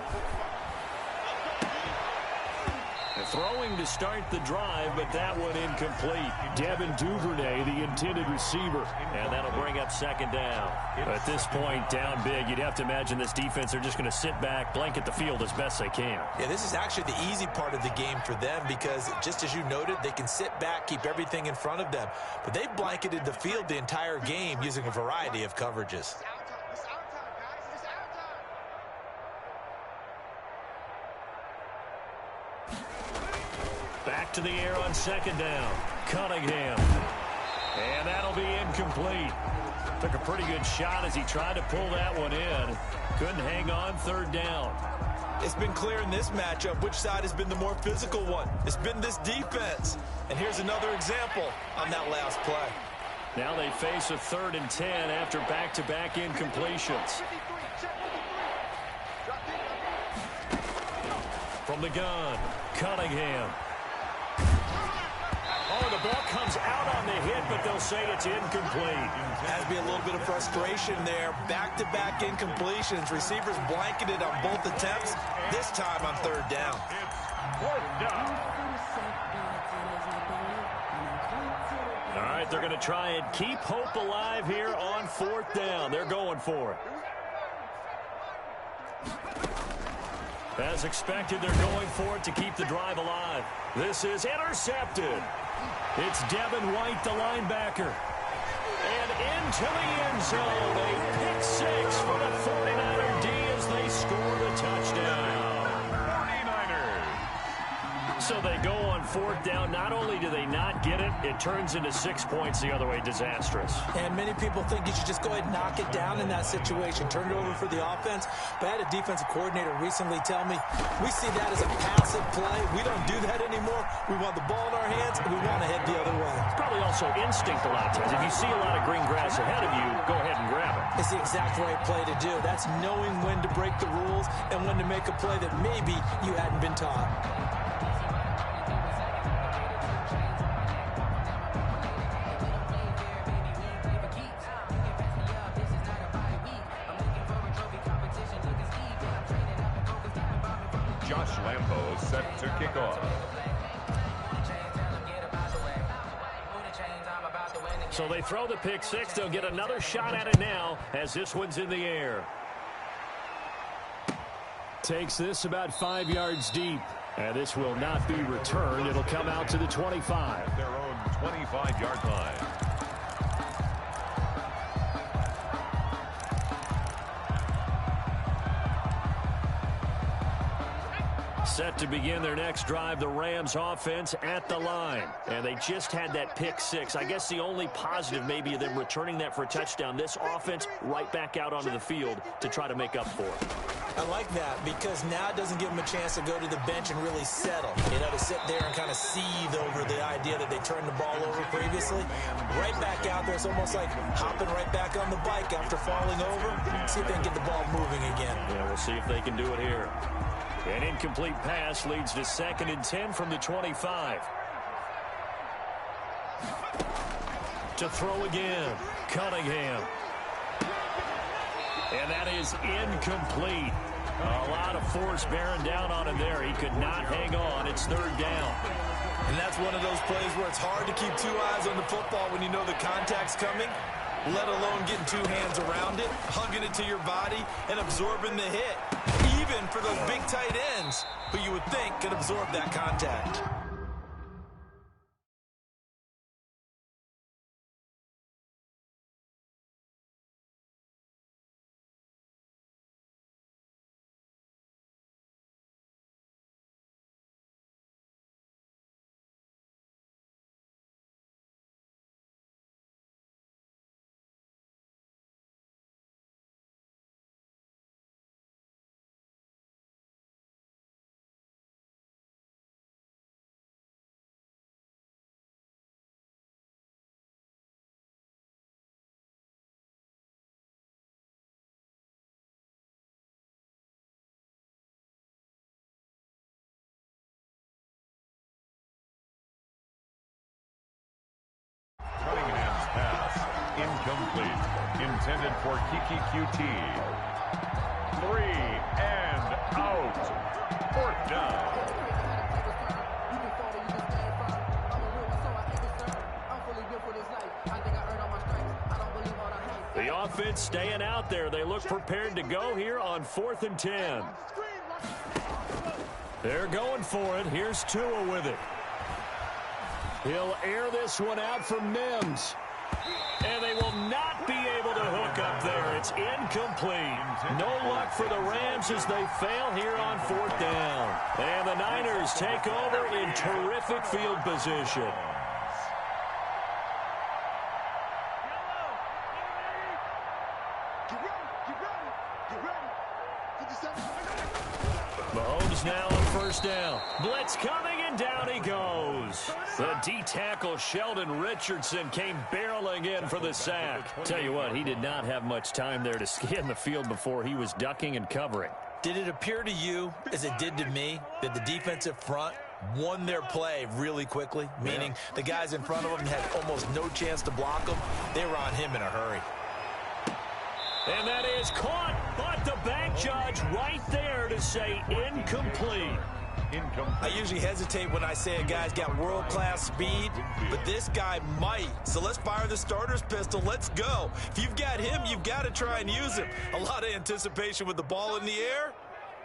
Throwing to start the drive, but that one incomplete. Devin Duvernay, the intended receiver. And that'll bring up second down. At this point, down big, you'd have to imagine this defense, they're just going to sit back, blanket the field as best they can. Yeah, this is actually the easy part of the game for them because, just as you noted, they can sit back, keep everything in front of them. But they've blanketed the field the entire game using a variety of coverages. Back to the air on second down. Cunningham. And that'll be incomplete. Took a pretty good shot as he tried to pull that one in. Couldn't hang on third down. It's been clear in this matchup which side has been the more physical one. It's been this defense. And here's another example on that last play. Now they face a 3rd and 10 after back-to-back incompletions. From the gun, Cunningham. Oh, the ball comes out on the hit, but they'll say it's incomplete. Has to be a little bit of frustration there. Back-to-back incompletions. Receivers blanketed on both attempts, this time on 3rd down. Fourth down. All right, they're going to try and keep hope alive here on 4th down. They're going for it. As expected, they're going for it to keep the drive alive. This is intercepted. It's Devin White, the linebacker. And into the end zone. A pick 6 for the 49er D as they score the touchdown. 49ers. So they go on fourth down. Not only do they not get it, it turns into 6 points the other way. Disastrous. And many people think you should just go ahead and knock it down in that situation. Turn it over for the offense. But I had a defensive coordinator recently tell me, we see that as a passive play. We don't do that anymore. We want the ball in our hands, and we want to head the other way. It's probably also instinct a lot of times. If you see a lot of green grass ahead of you, go ahead and grab it. It's the exact right play to do. That's knowing when to break the rules and when to make a play that maybe you hadn't been taught. Josh Lambo is set to kick off. So they throw the pick six. They'll get another shot at it now as this one's in the air. Takes this about 5 yards deep. And this will not be returned. It'll come out to the 25. Their own 25-yard line. Set to begin their next drive, the Rams offense at the line. And they just had that pick six. I guess the only positive maybe of them returning that for a touchdown. This offense right back out onto the field to try to make up for it. I like that because now it doesn't give them a chance to go to the bench and really settle. You know, to sit there and kind of seethe over the idea that they turned the ball over previously. Right back out there. It's almost like hopping right back on the bike after falling over. See if they can get the ball moving again. Yeah, we'll see if they can do it here. An incomplete pass leads to 2nd and 10 from the 25. To throw again, Cunningham. And that is incomplete. A lot of force bearing down on him there. He could not hang on. It's 3rd down. And that's one of those plays where it's hard to keep 2 eyes on the football when you know the contact's coming, let alone getting 2 hands around it, hugging it to your body, and absorbing the hit. Even for those big tight ends who you would think could absorb that contact. Cunningham's pass, incomplete. Intended for Kiki QT. 3 and out. 4th down. The offense staying out there. They look prepared to go here on 4th and 10. They're going for it. Here's Tua with it. He'll air this one out for Mims. And they will not be able to hook up there. It's incomplete. No luck for the Rams as they fail here on 4th down. And the Niners take over in terrific field position. Mahomes now on 1st down. Blitz coming, and down he goes. The D-tackle Sheldon Richardson came barreling in for the sack. Tell you what, he did not have much time there to scan the field before he was ducking and covering. Did it appear to you, as it did to me, that the defensive front won their play really quickly? Meaning the guys in front of them had almost no chance to block them. They were on him in a hurry. And that is caught, but the back judge right there to say incomplete. I usually hesitate when I say a guy's got world-class speed, but this guy might. So let's fire the starter's pistol. Let's go. If you've got him, you've got to try and use him. A lot of anticipation with the ball in the air,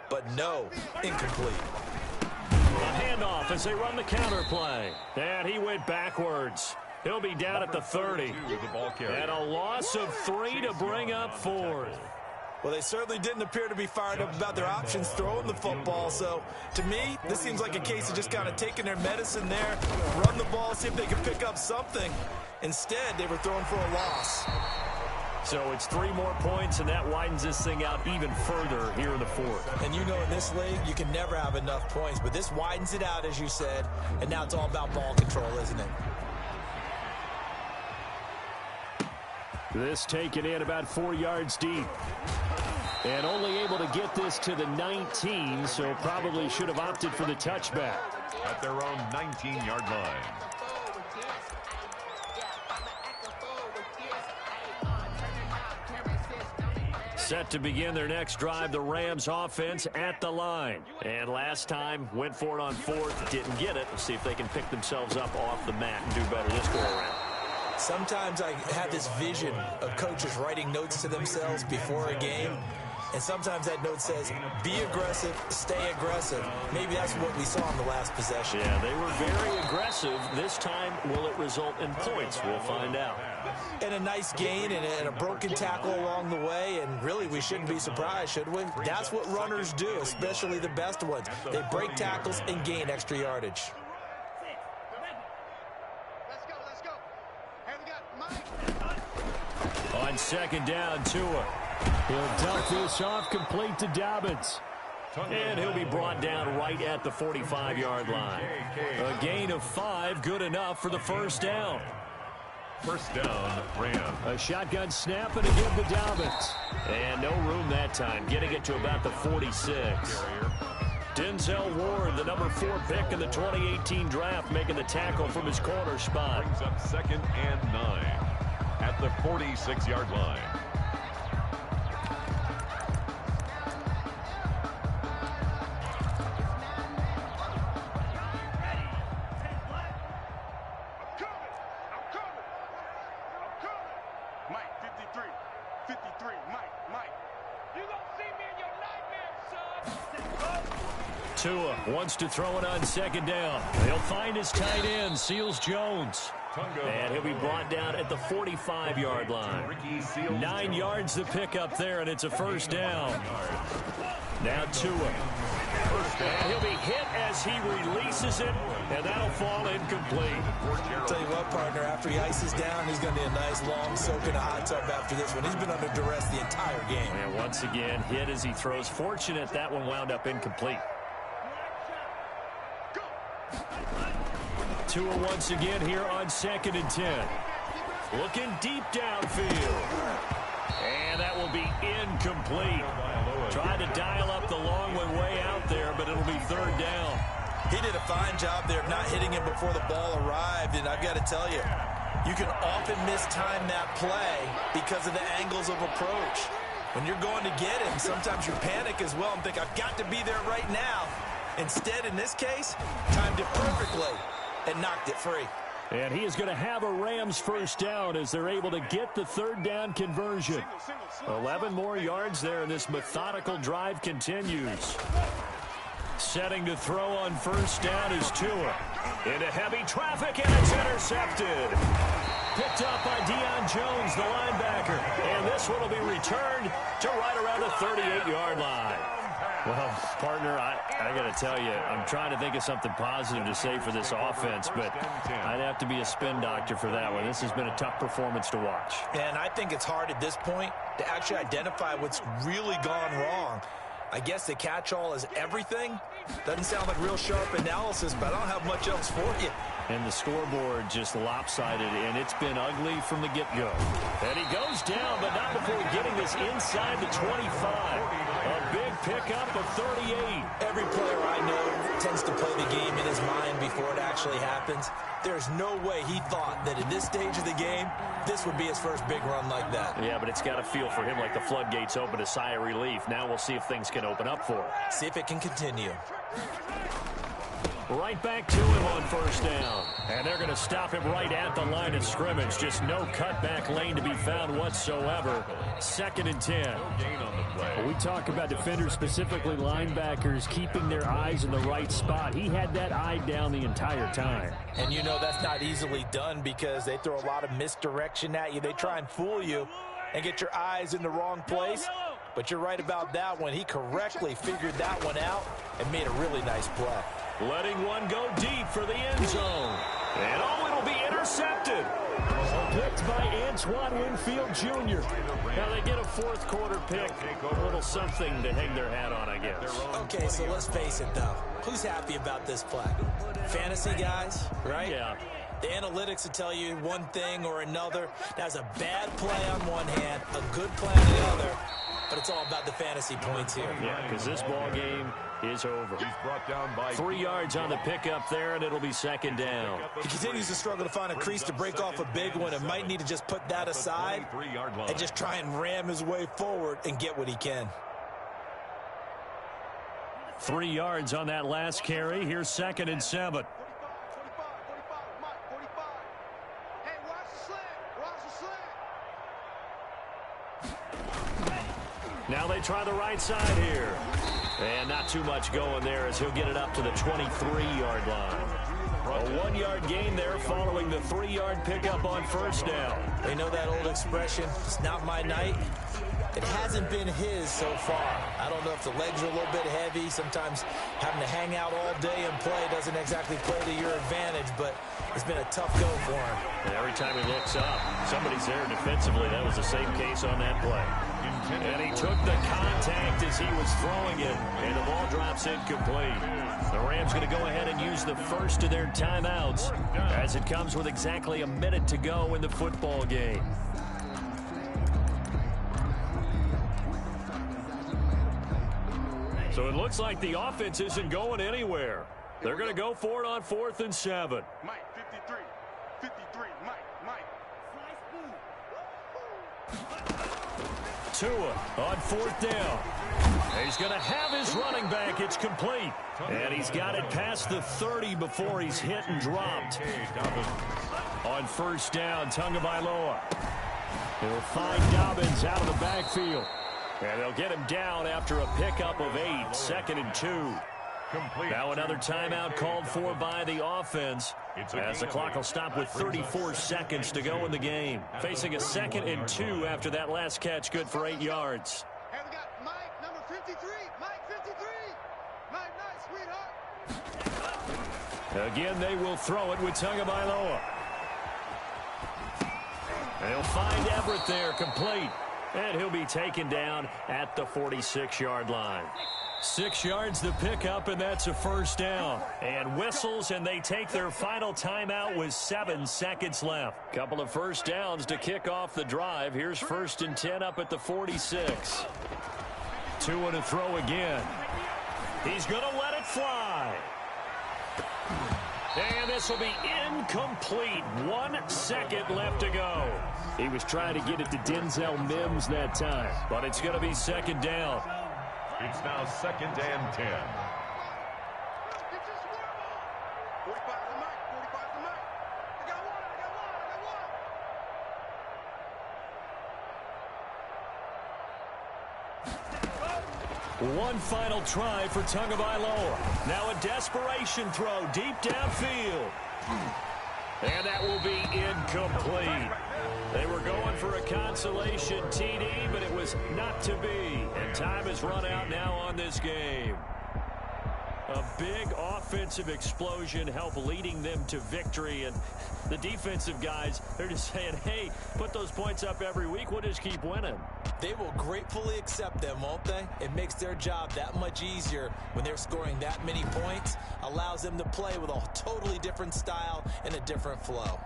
but no, incomplete. A handoff as they run the counter play. And he went backwards. He'll be down at the 30. And a loss of 3 to bring up 4th. Well, they certainly didn't appear to be fired up about their options throwing the football. So, to me, this seems like a case of just kind of taking their medicine there, run the ball, see if they can pick up something. Instead, they were throwing for a loss. So it's 3 more points, and that widens this thing out even further here in the fourth. And you know in this league, you can never have enough points. But this widens it out, as you said, and now it's all about ball control, isn't it? This taken in about 4 yards deep. And only able to get this to the 19, so probably should have opted for the touchback. At their own 19-yard line. Set to begin their next drive, the Rams offense at the line. And last time, went for it on 4th, didn't get it. We'll see if they can pick themselves up off the mat and do better this go-around. Sometimes I have this vision of coaches writing notes to themselves before a game. And sometimes that note says, be aggressive, stay aggressive. Maybe that's what we saw in the last possession. Yeah, they were very aggressive. This time, will it result in points? We'll find out. And a nice gain and a broken tackle along the way. And really, we shouldn't be surprised, should we? That's what runners do, especially the best ones. They break tackles and gain extra yardage. Let's go. Hey, we got Mike. On second down, Tua. He'll dump this off, complete to Dobbins. And he'll be brought down right at the 45-yard line. A gain of 5, good enough for the first down. First down, Rams. A shotgun snap and again to Dobbins. And no room that time, getting it to about the 46. Denzel Ward, the number 4 pick in the 2018 draft, making the tackle from his corner spot. Brings up 2nd and 9 at the 46-yard line. Tua wants to throw it on second down. He'll find his tight end, Seals Jones. And he'll be brought down at the 45-yard line. 9 yards to pick up there, and it's a first down. Now Tua. And he'll be hit as he releases it, and that'll fall incomplete. I'll tell you what, partner, after he ices down, he's going to need a nice long soak in a hot tub after this one. He's been under duress the entire game. And once again, hit as he throws. Fortunate that one wound up incomplete. Tua once again here on 2nd and 10. Looking deep downfield. And that will be incomplete. Trying to dial up the long one way out there, but it'll be 3rd down. He did a fine job there of not hitting him before the ball arrived, and I've got to tell you, you can often mistime that play because of the angles of approach. When you're going to get him, sometimes you panic as well and think, I've got to be there right now. Instead, in this case, timed it perfectly and knocked it free. And he is going to have a Rams first down as they're able to get the 3rd down conversion. 11 more yards there, and this methodical drive continues. Setting to throw on first down is Tua. Into heavy traffic, and it's intercepted. Picked up by Deion Jones, the linebacker. And this one will be returned to right around the 38-yard line. Well, partner, I got to tell you, I'm trying to think of something positive to say for this offense, but I'd have to be a spin doctor for that one. This has been a tough performance to watch. And I think it's hard at this point to actually identify what's really gone wrong. I guess the catch-all is everything. Doesn't sound like real sharp analysis, but I don't have much else for you. And the scoreboard just lopsided, and it's been ugly from the get-go. And he goes down, but not before getting this inside the 25. A big pickup of 38. Every player I know tends to play the game in his mind before it actually happens. There's no way he thought that at this stage of the game, this would be his first big run like that. Yeah, but it's got to feel for him like the floodgates open, a sigh of relief. Now we'll see if things can open up for him. See if it can continue. Right back to him on first down. And they're going to stop him right at the line of scrimmage. Just no cutback lane to be found whatsoever. 2nd and 10. Well, we talk about defenders, specifically linebackers, keeping their eyes in the right spot. He had that eye down the entire time. And you know that's not easily done because they throw a lot of misdirection at you. They try and fool you and get your eyes in the wrong place. But you're right about that one. He correctly figured that one out and made a really nice play. Letting one go deep for the end zone. And it'll be intercepted. Picked by Antoine Winfield Jr. Now they get a fourth quarter pick. A little something to hang their hat on, I guess. Okay, so let's face it, though. Who's happy about this play? Fantasy guys, right? Yeah. The analytics will tell you one thing or another. That's a bad play on one hand, a good play on the other. But it's all about the fantasy points here. Yeah, because this ball game is over. He's brought down by 3 yards on the pickup there, and it'll be second down. He continues to struggle to find a crease to break off a big one and might need to just put that aside and just try and ram his way forward and get what he can. 3 yards on that last carry. Here's 2nd and 7. Now they try the right side here. And not too much going there as he'll get it up to the 23-yard line. A 1-yard gain there following the 3-yard pickup on first down. They know that old expression, it's not my night. It hasn't been his so far. I don't know if the legs are a little bit heavy. Sometimes having to hang out all day and play doesn't exactly play to your advantage, but it's been a tough go for him. And every time he looks up, somebody's there defensively. That was the same case on that play. And he took the contact as he was throwing it, and the ball drops incomplete. The Rams going to go ahead and use the first of their timeouts as it comes with exactly a minute to go in the football game. So it looks like the offense isn't going anywhere. They're going to go for it on 4th and 7. Mike, 53. 53. Mike. Tua on 4th down. He's going to have his running back. It's complete. And he's got it past the 30 before he's hit and dropped. On first down, Tagovailoa. He'll find Dobbins out of the backfield. And they'll get him down after a pickup of 8, 2nd and 2. Now another timeout called for by the offense as the clock will stop with 34 seconds to go in the game. Facing a 2nd and 2 after that last catch, good for 8 yards. Hey, we got Mike, number 53. Mike, 53. Mike, nice, sweetheart. Again, they will throw it with Tagovailoa. They'll find Everett there, complete. And he'll be taken down at the 46-yard line. 6 yards the pickup, and that's a first down. And whistles, and they take their final timeout with 7 seconds left. Couple of first downs to kick off the drive. Here's 1st and 10 up at the 46. Tua to throw again. He's going to let it fly. And this will be incomplete. 1 second left to go. He was trying to get it to Denzel Mims that time, but it's going to be 2nd down. It's now 2nd and 10. 45 to Mike. 45 to Mike. I got one. One final try for Tagovailoa. Now a desperation throw deep downfield. And that will be incomplete. They were going for a consolation TD, but it was not to be. And time has run out now on this game. A big offensive explosion helped leading them to victory. And the defensive guys, they're just saying, hey, put those points up every week. We'll just keep winning. They will gratefully accept them, won't they? It makes their job that much easier when they're scoring that many points. Allows them to play with a totally different style and a different flow.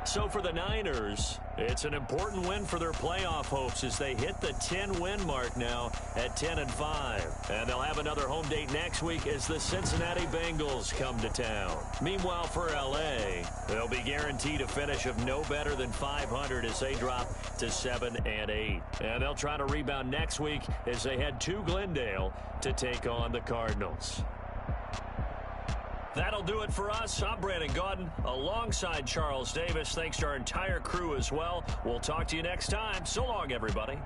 So for the Niners, it's an important win for their playoff hopes as they hit the 10-win mark now at 10-5. And they'll have another home date next week as the Cincinnati Bengals come to town. Meanwhile, for L.A., they'll be guaranteed a finish of no better than 500 as they drop to 7-8. And they'll try to rebound next week as they head to Glendale to take on the Cardinals. That'll do it for us. I'm Brandon Gaudin alongside Charles Davis. Thanks to our entire crew as well. We'll talk to you next time. So long, everybody.